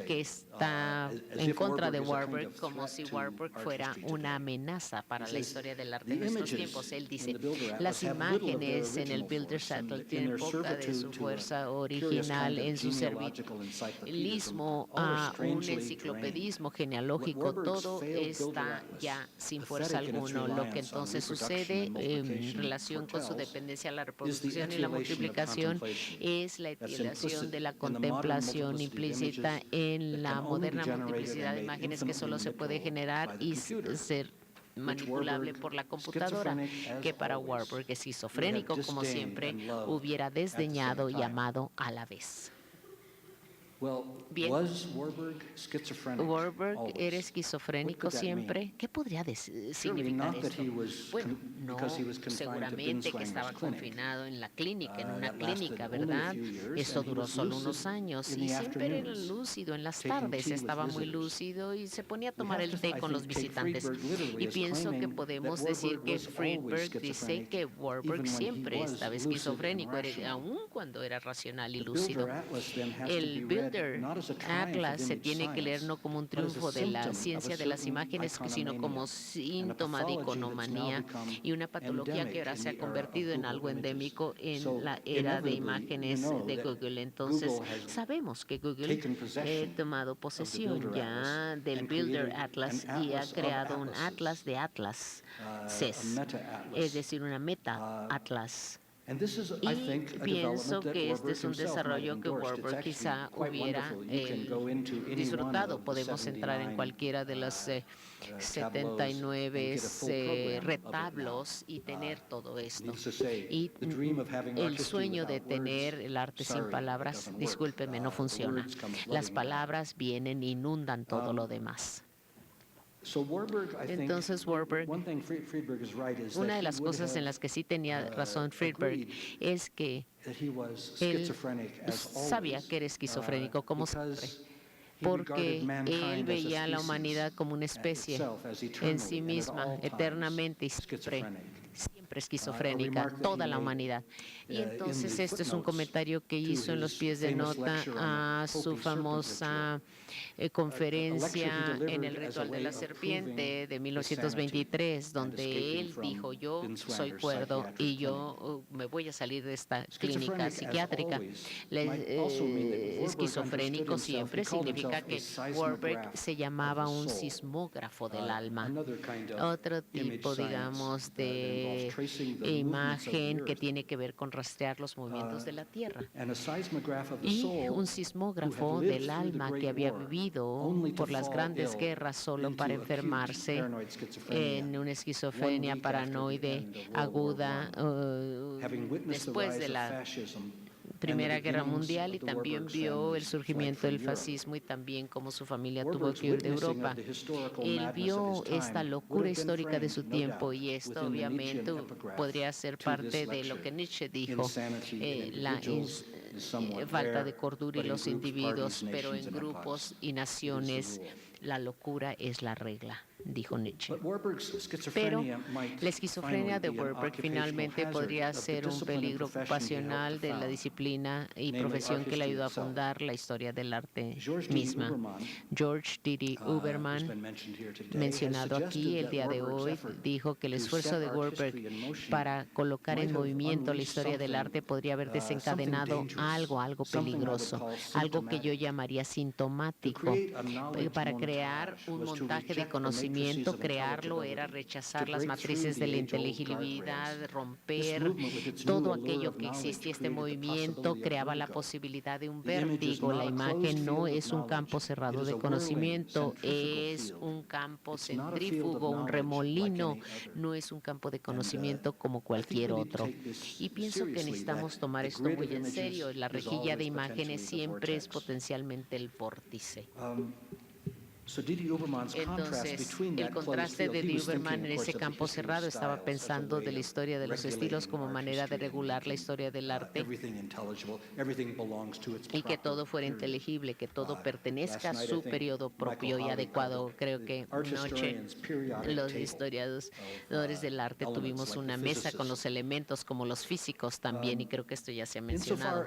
que está en contra de Warburg, como si Warburg fuera una amenaza para la historia del arte de nuestros tiempos. Él dice, las imágenes en el Builder's Atlas tienen poca de su fuerza original en su servilismo a un enciclopedismo genealógico. Todo está ya sin fuerza alguna. Lo que entonces sucede en relación con su dependencia a la reproducción y la multiplicación es la etiolación de la contemplación implícita en la moderna multiplicidad de imágenes que solo se puede generar y ser manipulable por la computadora, que para Warburg, esquizofrénico como siempre, hubiera desdeñado y amado a la vez. Bien, ¿Warburg era esquizofrénico siempre? ¿Qué podría significar esto? Bueno, no seguramente que estaba confinado en la clínica, en una clínica, ¿verdad? Esto duró solo unos años y siempre era lúcido en las tardes, estaba muy lúcido y se ponía a tomar el té con los visitantes. Y pienso que podemos decir que Friedberg dice que Warburg siempre estaba esquizofrénico, aun cuando era racional y lúcido. El Builder Atlas se tiene que leer no como un triunfo de la ciencia de las imágenes, sino como síntoma de iconomanía y una patología que ahora se ha convertido en algo endémico en la era de imágenes de Google. Entonces, sabemos que Google ha tomado posesión ya del Builder Atlas y ha creado un atlas de atlas, CES, es decir, una meta atlas. Y pienso que este es un desarrollo que Warburg quizá hubiera disfrutado. Podemos entrar en cualquiera de los 79 retablos y tener todo esto. Y el sueño de tener el arte sin palabras, discúlpenme, no funciona. Las palabras vienen e inundan todo lo demás. Entonces Warburg, una de las cosas en las que sí tenía razón Friedberg es que él sabía que era esquizofrénico, como siempre, porque él veía a la humanidad como una especie en sí misma, eternamente y siempre esquizofrénica, toda la humanidad. Y entonces esto es un comentario que hizo en los pies de nota a su famosa conferencia en el Ritual de la Serpiente de 1923, donde él dijo, yo soy cuerdo y yo me voy a salir de esta clínica psiquiátrica. Esquizofrénico siempre significa que Warburg se llamaba un sismógrafo del alma, otro tipo, digamos, de imagen que tiene que ver con rastrear los movimientos de la Tierra. Y un sismógrafo del alma que había vivido por las grandes guerras solo para enfermarse en una esquizofrenia paranoide aguda después de la Primera Guerra Mundial y también vio el surgimiento del fascismo y también cómo su familia tuvo que huir de Europa. Él vio esta locura histórica de su tiempo y esto obviamente podría ser parte de lo que Nietzsche dijo, la falta de cordura y los individuos, pero en grupos y naciones la locura es la regla, dijo Nietzsche. Pero la esquizofrenia de Warburg finalmente podría ser un peligro ocupacional de la disciplina y profesión que le ayudó a fundar la historia del arte misma. George D.D. Uberman, mencionado aquí el día de hoy, dijo que el esfuerzo de Warburg para colocar en movimiento la historia del arte podría haber desencadenado algo peligroso, algo que yo llamaría sintomático. Para crear un montaje de conocimiento, crearlo era rechazar las matrices de la inteligibilidad, romper todo aquello que existía. Este movimiento creaba la posibilidad de un vértigo. La imagen no es un campo cerrado de conocimiento, es un campo centrífugo, un remolino, no es un campo de conocimiento como cualquier otro. Y pienso que necesitamos tomar esto muy en serio. La rejilla de imágenes siempre es potencialmente el vórtice. Entonces, el contraste de D. Uberman en ese campo cerrado estaba pensando de la historia de los estilos como manera de regular la historia del arte y que todo fuera inteligible, que todo pertenezca a su periodo propio y adecuado. Creo que anoche los historiadores del arte tuvimos una mesa con los elementos como los físicos también, y creo que esto ya se ha mencionado.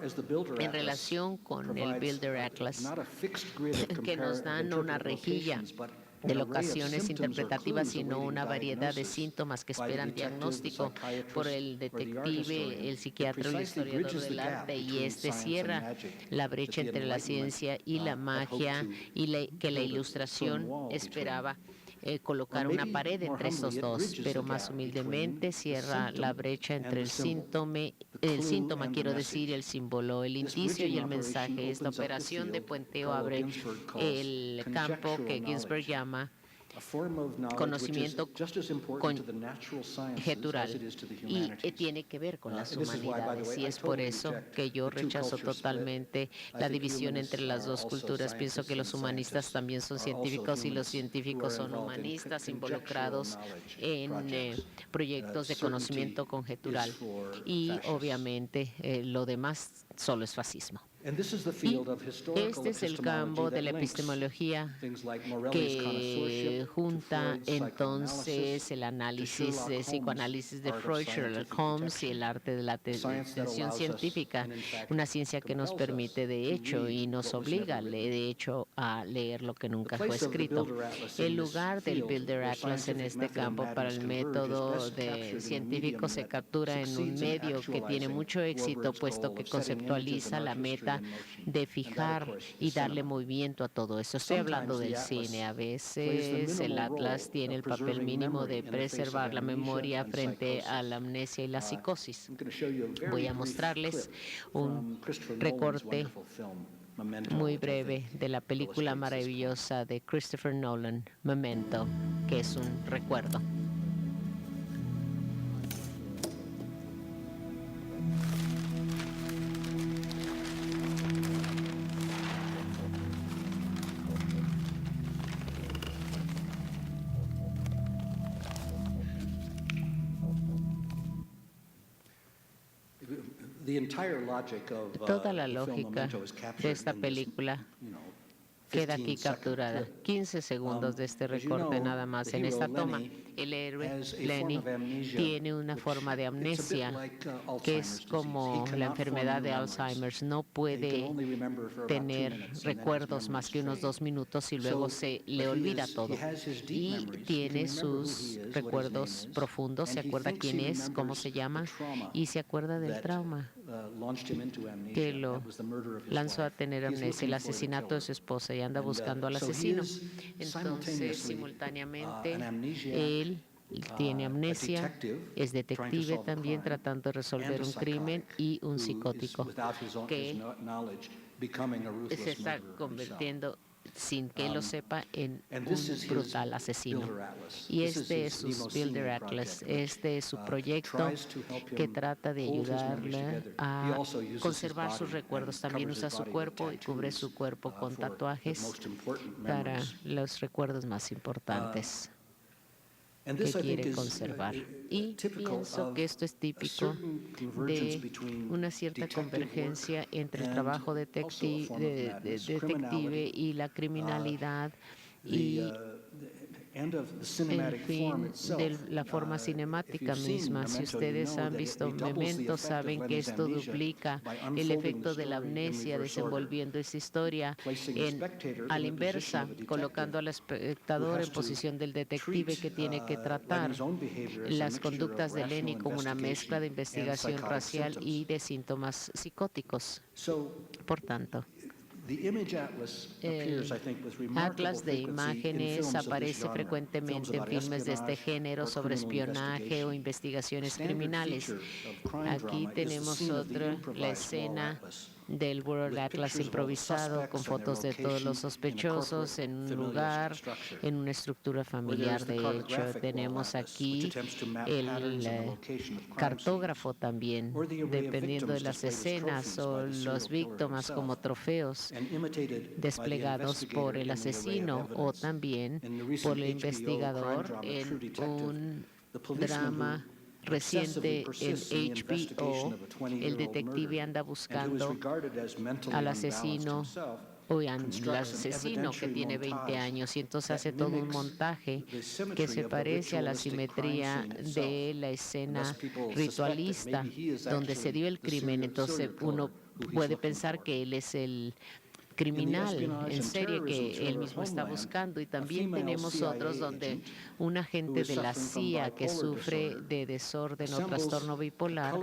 En relación con el Builder Atlas, que nos dan una rejilla de locaciones interpretativas, sino una variedad de síntomas que esperan diagnóstico por el detective, el psiquiatra o el historiador del arte, y este cierra la brecha entre la ciencia y la magia y que la ilustración esperaba colocar una pared entre estos dos, pero más humildemente cierra la brecha entre el síntoma, quiero decir, el símbolo, el indicio y el mensaje. Esta operación de puenteo abre el campo que Ginsberg llama conocimiento conjetural y tiene que ver con las humanidades, y es por eso que yo rechazo totalmente la división entre las dos culturas. Pienso que los humanistas también son científicos y los científicos son humanistas involucrados en proyectos de conocimiento conjetural, y obviamente lo demás solo es fascismo. Y este es el campo de la epistemología que junta entonces el análisis de psicoanálisis de Freud, Sherlock Holmes y el arte de la atención científica, una ciencia que nos permite de hecho y nos obliga de hecho a leer lo que nunca fue escrito. El lugar del Builder Atlas en este campo para el método científico se captura en un medio que tiene mucho éxito, puesto que conceptualiza la meta de fijar y darle movimiento a todo eso. Estoy hablando del cine. A veces el Atlas tiene el papel mínimo de preservar la memoria frente a la amnesia y la psicosis. Voy a mostrarles un recorte muy breve de la película maravillosa de Christopher Nolan, Memento, que es un recuerdo. Toda la lógica de esta película queda aquí capturada. 15 segundos de este recorte nada más. En esta toma, el héroe Lenny tiene una forma de amnesia que es como la enfermedad de Alzheimer. No puede tener recuerdos más que unos 2 minutos y luego se le olvida todo. Y tiene sus recuerdos profundos, se acuerda quién es, cómo se llama, y se acuerda del trauma que lo lanzó a tener amnesia, el asesinato de su esposa, y anda buscando al asesino. Entonces, simultáneamente, él tiene amnesia, es detective también tratando de resolver un crimen, y un psicótico que se está convirtiendo sin que lo sepa, en un brutal asesino. Y este es su Builder Atlas, este es su proyecto que trata de ayudarle a conservar sus recuerdos. También usa su cuerpo y cubre su cuerpo con tatuajes para los recuerdos más importantes que quiere conservar. Y pienso que esto es típico de una cierta convergencia entre el trabajo detective y la criminalidad y el fin de la forma cinemática misma. Si ustedes han visto Memento, saben que esto duplica el efecto de la amnesia desenvolviendo esa historia a la inversa, colocando al espectador en posición del detective que tiene que tratar las conductas de Lenny como una mezcla de investigación racial y de síntomas psicóticos. Por tanto, el atlas de imágenes aparece frecuentemente en filmes de este género sobre espionaje o investigaciones criminales. Aquí tenemos la escena del World Atlas improvisado con fotos de todos los sospechosos en un lugar, en una estructura familiar. De hecho, tenemos aquí el cartógrafo también, dependiendo de las escenas, o las víctimas como trofeos desplegados por el asesino o también por el investigador en un drama reciente en HBO. El detective anda buscando al asesino que tiene 20 años, y entonces hace todo un montaje que se parece a la simetría de la escena ritualista donde se dio el crimen. Entonces uno puede pensar que él es el criminal en serie que él mismo está buscando. Y también tenemos otros donde un agente de la CIA que sufre de desorden o trastorno bipolar,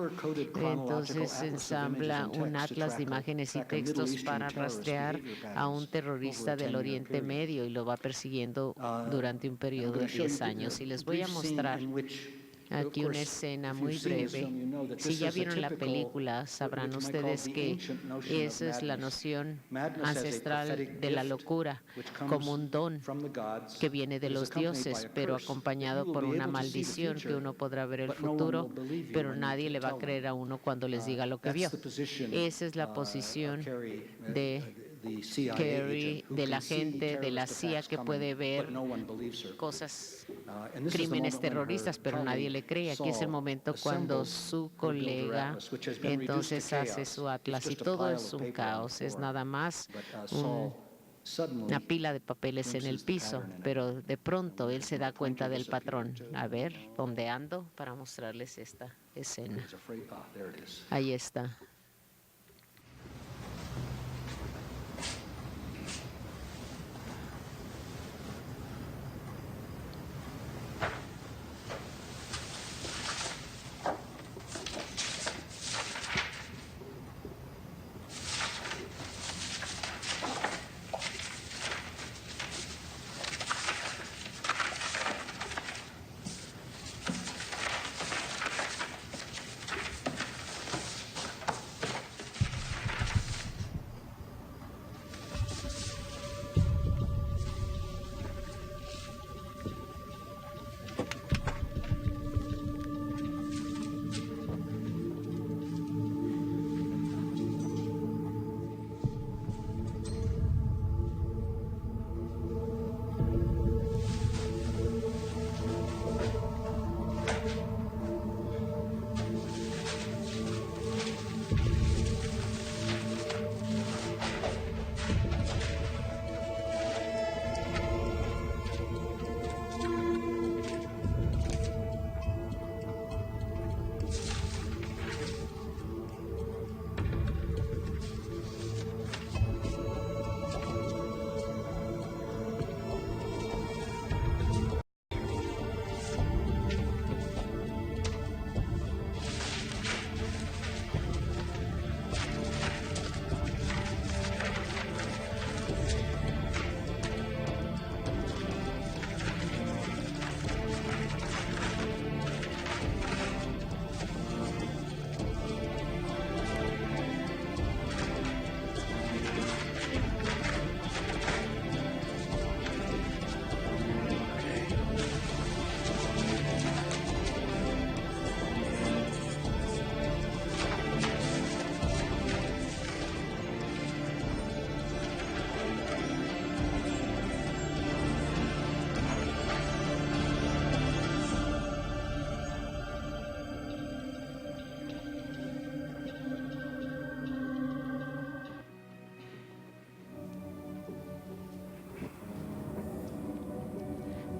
entonces ensambla un atlas de imágenes y textos para rastrear a un terrorista del Oriente Medio y lo va persiguiendo durante un periodo de 10 años. Y les voy a mostrar aquí una escena muy breve. Si ya vieron la película, sabrán ustedes que esa es la noción ancestral de la locura, como un don que viene de los dioses, pero acompañado por una maldición, que uno podrá ver el futuro, pero nadie le va a creer a uno cuando les diga lo que vio. Esa es la posición de Kerry, del agente de la CIA que puede ver cosas, crímenes terroristas, pero nadie le cree. Aquí es el momento cuando su colega entonces hace su atlas y todo es un caos, es nada más una pila de papeles en el piso, pero de pronto él se da cuenta del patrón. A ver, ¿dónde ando? Para mostrarles esta escena. Ahí está.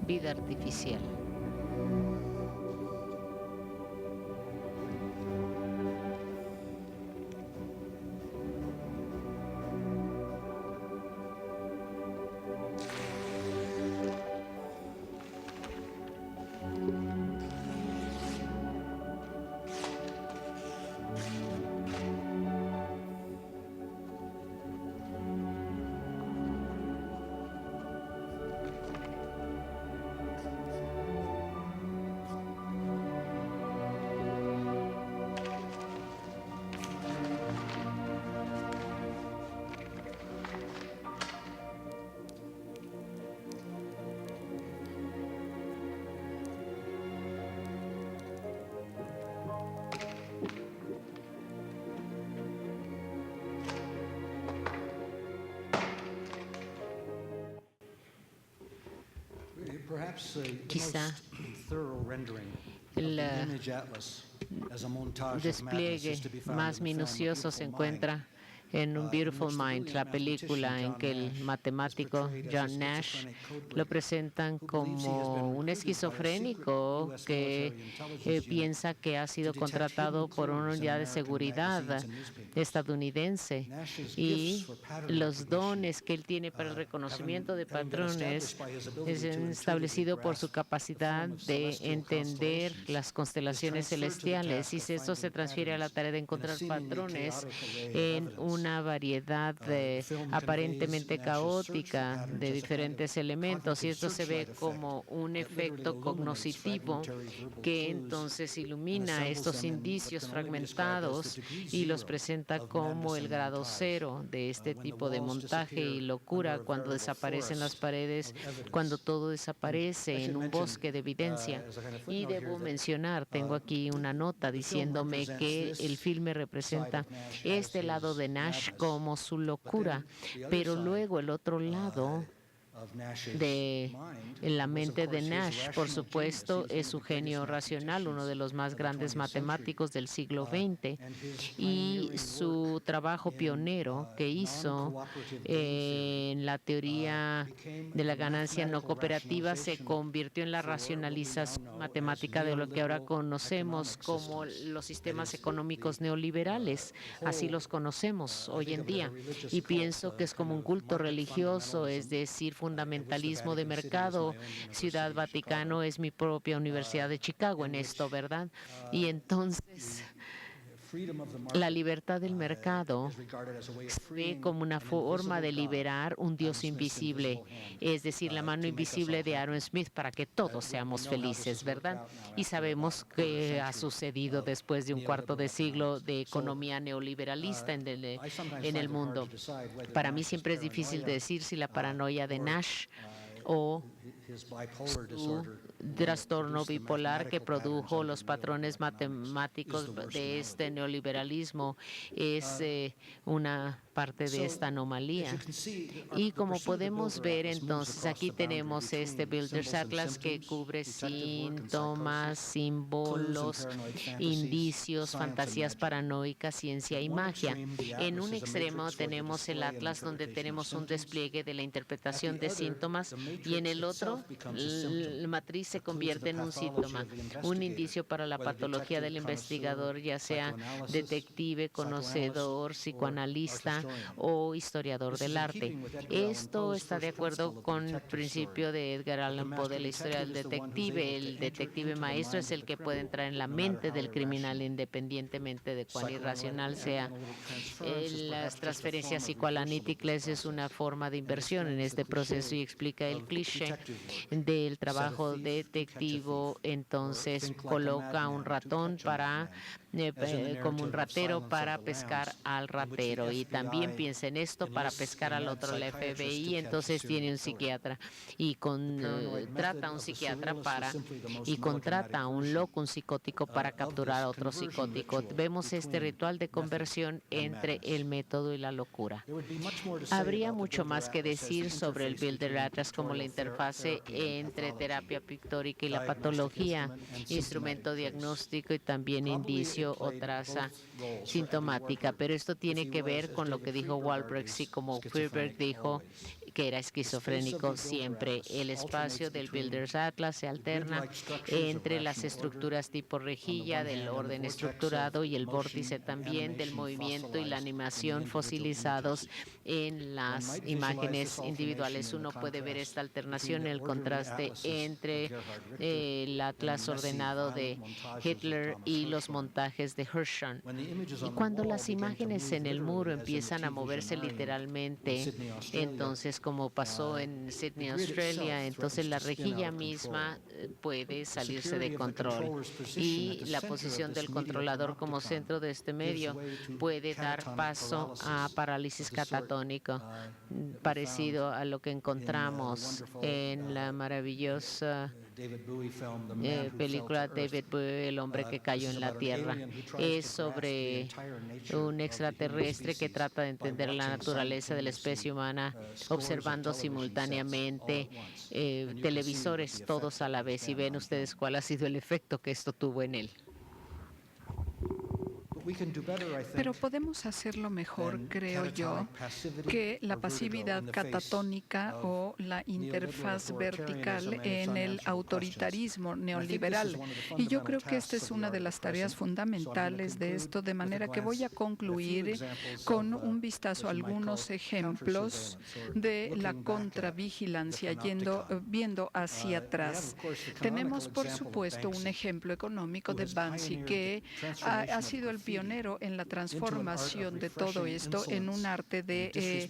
vida artificial. Quizá el despliegue más minucioso se encuentra en Un Beautiful Mind, la película en que el matemático John Nash lo presentan como un esquizofrénico que piensa que ha sido contratado por una unidad de seguridad estadounidense, y los dones que él tiene para el reconocimiento de patrones es establecido por su capacidad de entender las constelaciones celestiales, y esto se transfiere a la tarea de encontrar patrones en una variedad aparentemente caótica de diferentes elementos, y esto se ve como un efecto cognoscitivo que entonces ilumina estos indicios fragmentados y los presenta como el grado cero de este tipo de montaje y locura, cuando desaparecen las paredes, cuando todo desaparece en un bosque de evidencia. Y debo mencionar, tengo aquí una nota diciéndome que el filme representa este lado de Nash como su locura, pero luego el otro lado de la mente de Nash, por supuesto, es su genio racional, uno de los más grandes matemáticos del siglo XX, y su trabajo pionero que hizo en la teoría de la ganancia no cooperativa se convirtió en la racionalización matemática de lo que ahora conocemos como los sistemas económicos neoliberales. Así los conocemos hoy en día, y pienso que es como un culto religioso, es decir, fundamentalismo de mercado. Ciudad Vaticano es mi propia Universidad de Chicago en esto, ¿verdad? Y entonces la libertad del mercado se ve como una forma de liberar un Dios invisible, es decir, la mano invisible de Aaron Smith, para que todos seamos felices, ¿verdad? Y sabemos que ha sucedido después de un cuarto de siglo de economía neoliberalista en el mundo. Para mí siempre es difícil decir si la paranoia de Nash o su trastorno bipolar que produjo los patrones matemáticos de este neoliberalismo es una parte de esta anomalía. Y como podemos ver, entonces aquí tenemos este Builder's Atlas que cubre síntomas, símbolos, indicios, fantasías paranoicas, ciencia y magia. En un extremo tenemos el Atlas, donde tenemos un despliegue de la interpretación de síntomas, y en el otro la matriz se convierte en un síntoma, un indicio para la patología del investigador, ya sea detective, conocedor, psicoanalista o historiador del arte. Esto está de acuerdo con el principio de Edgar Allan Poe de la historia del detective. El detective maestro es el que puede entrar en la mente del criminal independientemente de cuán irracional sea. Las transferencias psicoanalíticas es una forma de inversión en este proceso, y explica el cliché del trabajo detectivo. Entonces coloca un ratón para como un ratero para pescar al ratero, y también piensa en esto para pescar al otro, la FBI. Entonces tiene un psiquiatra y contrata a un psiquiatra y contrata a un loco, un psicótico, para capturar a otro psicótico. Vemos este ritual de conversión entre el método y la locura. Habría mucho más que decir sobre el Builder's Atlas como la interfase entre terapia pictórica y la patología, instrumento diagnóstico y también indicio o traza sintomática, pero esto tiene que ver con lo que dijo Walbrecht, y como Feuerbach dijo, que era esquizofrénico siempre. El espacio del Builder's Atlas se alterna entre las estructuras tipo rejilla del orden estructurado y el vórtice también del movimiento y la animación fosilizados en las imágenes individuales. Uno puede ver esta alternación, el contraste entre el atlas ordenado de Hitler y los montajes de Hirschhorn. Y cuando las imágenes en el muro empiezan a moverse literalmente, entonces como pasó en Sydney, Australia, entonces la rejilla misma puede salirse de control y la posición del controlador como centro de este medio puede dar paso a parálisis catatónico, parecido a lo que encontramos en la maravillosa película David Bowie, El hombre que cayó en la Tierra. Es sobre un extraterrestre que trata de entender la naturaleza de la especie humana observando simultáneamente televisores todos a la vez, y ven ustedes cuál ha sido el efecto que esto tuvo en él. Pero podemos hacerlo mejor, creo yo, que la pasividad catatónica o la interfaz vertical en el autoritarismo neoliberal. Y yo creo que esta es una de las tareas fundamentales de esto, de manera que voy a concluir con un vistazo a algunos ejemplos de la contravigilancia viendo hacia atrás. Tenemos, por supuesto, un ejemplo económico de Banksy, que ha sido el pionero en la transformación de todo esto en un arte de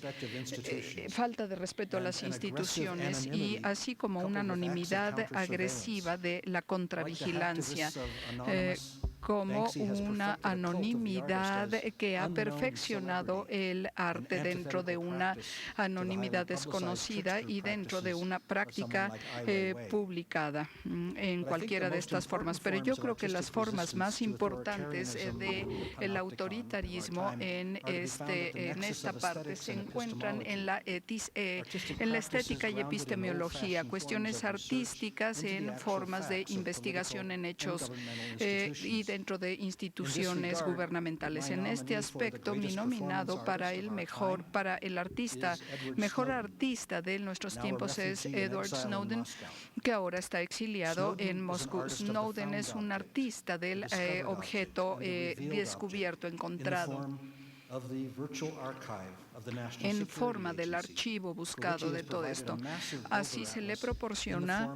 falta de respeto a las instituciones y así como una anonimidad agresiva de la contravigilancia. Como una anonimidad que ha perfeccionado el arte dentro de una anonimidad desconocida y dentro de una práctica publicada en cualquiera de estas formas. Pero yo creo que las formas más importantes del autoritarismo en esta parte se encuentran en la estética y epistemología, cuestiones artísticas en formas de investigación en hechos y dentro de instituciones gubernamentales. En este aspecto, mi nominado para el mejor artista de nuestros tiempos es Edward Snowden, que ahora está exiliado en Moscú. Snowden es un artista del objeto descubierto, encontrado en forma del archivo buscado de todo esto. Así se le proporciona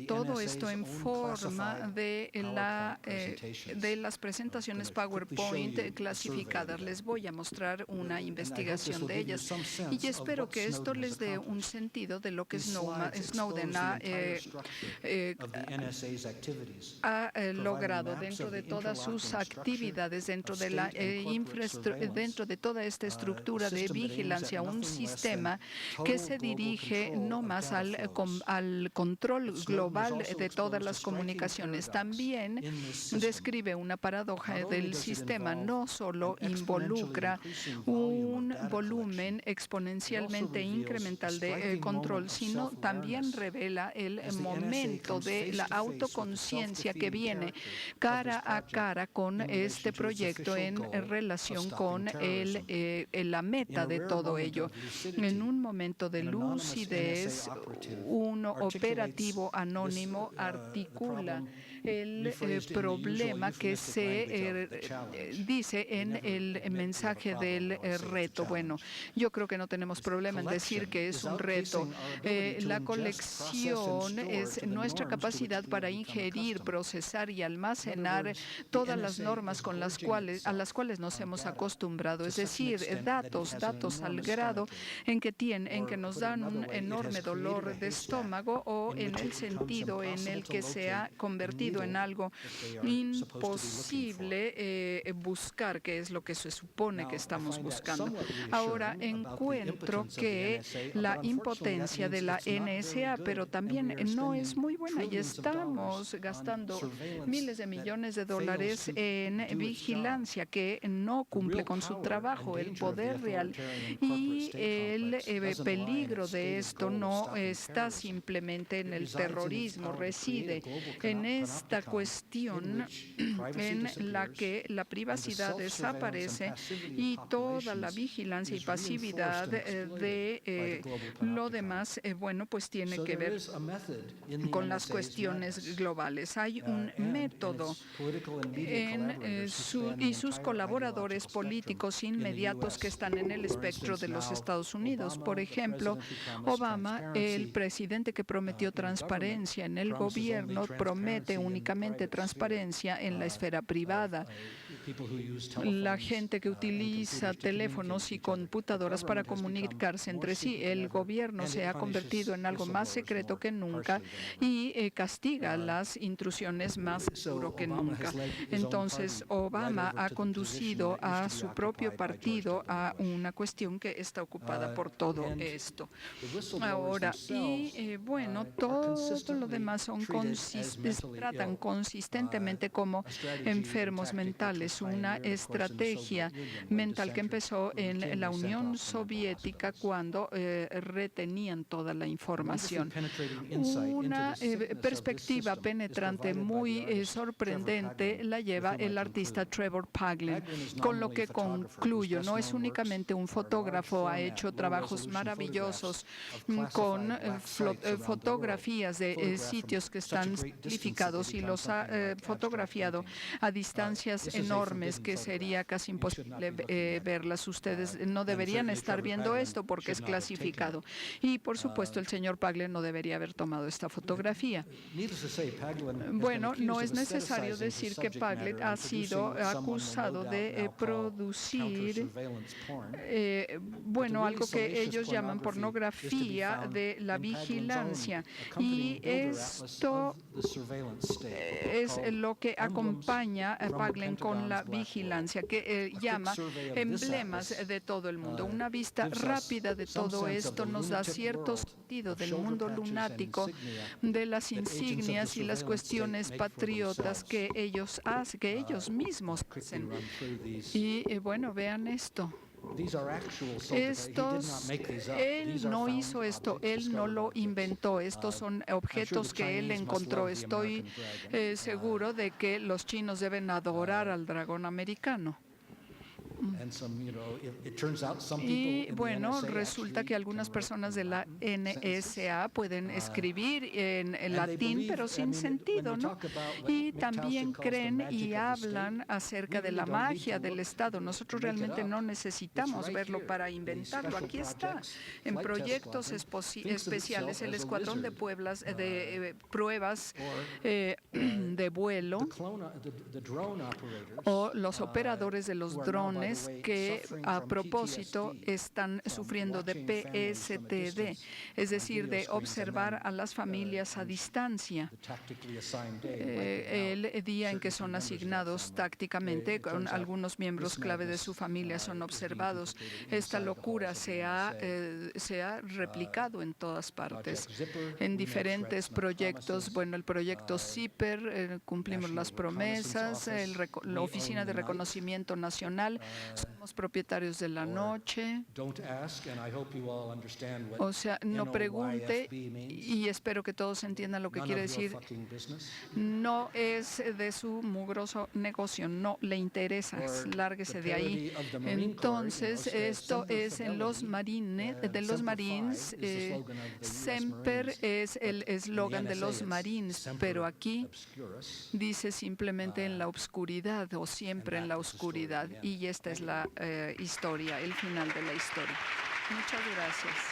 todo esto en forma de las presentaciones PowerPoint clasificadas. Les voy a mostrar una investigación de ellas y espero que esto les dé un sentido de lo que Snowden ha logrado dentro de todas sus actividades, dentro de toda esta estructura de vigilancia, un sistema que se dirige no más al control global de todas las comunicaciones. También describe una paradoja del sistema. No solo involucra un volumen exponencialmente incremental de control, sino también revela el momento de la autoconciencia que viene cara a cara con este proyecto en relación con la meta de todo ello. En un momento de lucidez, un operativo anónimo articula el problema que se dice en el mensaje del reto. Bueno, yo creo que no tenemos problema en decir que es un reto. La colección es nuestra capacidad para ingerir, procesar y almacenar todas las normas a las cuales nos hemos acostumbrado, es decir, datos al grado en que nos dan un enorme dolor de estómago o en el sentido en el que se ha convertido en algo imposible buscar, que es lo que se supone que estamos buscando. Ahora encuentro que la impotencia de la NSA, pero también no es muy buena y estamos gastando miles de millones de dólares en vigilancia que no cumple con su trabajo, el poder realizar mundial. Y el peligro de esto no está simplemente en el terrorismo, reside en esta cuestión en la que la privacidad desaparece y toda la vigilancia y pasividad de lo demás, bueno, pues tiene que ver con las cuestiones globales. Hay un método y sus colaboradores políticos inmediatos que están en el espectro de los Estados Unidos. Por ejemplo, Obama, el presidente que prometió transparencia en el gobierno, promete únicamente transparencia en la esfera privada. La gente que utiliza teléfonos y computadoras para comunicarse entre sí, el gobierno se ha convertido en algo más secreto que nunca y castiga las intrusiones más duro que nunca. Entonces, Obama ha conducido a su propio partido a una cuestión que está ocupada por todo esto. Ahora, bueno, todo lo demás tratan consistentemente como enfermos mentales, una estrategia mental que empezó en la Unión Soviética cuando retenían toda la información. Una perspectiva penetrante muy sorprendente la lleva el artista Trevor Paglen, con lo que concluyo, no es únicamente un fotógrafo, ha hecho trabajos maravillosos con fotografías de sitios que están simplificados y los ha fotografiado a distancias enormes que sería casi imposible verlas. Ustedes no deberían estar viendo esto porque es clasificado. Y, por supuesto, el señor Paglen no debería haber tomado esta fotografía. Bueno, no es necesario decir que Paglen ha sido acusado de producir, bueno, algo que ellos llaman pornografía de la vigilancia. Y esto es lo que acompaña a Paglen con la vigilancia, que llama emblemas de todo el mundo. Una vista rápida de todo esto nos da cierto sentido del mundo lunático, de las insignias y las cuestiones patriotas que ellos hacen, que ellos mismos hacen. Y bueno, vean esto. Él no hizo esto, él no lo inventó. Estos son objetos que él encontró. Estoy seguro de que los chinos deben adorar al dragón americano. Y bueno, resulta que algunas personas de la NSA pueden escribir en latín, pero sin sentido, ¿no? Y también creen y hablan acerca de la magia del Estado. Nosotros realmente no necesitamos verlo para inventarlo. Aquí está, en proyectos especiales, el Escuadrón de Pruebas de vuelo o los operadores de los drones que a propósito están sufriendo de PSTD, es decir, de observar a las familias a distancia. El día en que son asignados tácticamente, con algunos miembros clave de su familia son observados. Esta locura se ha replicado en todas partes, en diferentes proyectos. Bueno, el proyecto Zipper, cumplimos las promesas, la Oficina de Reconocimiento Nacional, somos propietarios de la noche. O sea, no pregunte, y espero que todos entiendan lo que quiere decir. No es de su mugroso negocio, no le interesa, lárguese de ahí. Entonces, esto es en los Marines, Semper es el eslogan de los Marines, pero aquí dice simplemente en la oscuridad o siempre en la oscuridad, y esta es la historia, el final de la historia. Muchas gracias.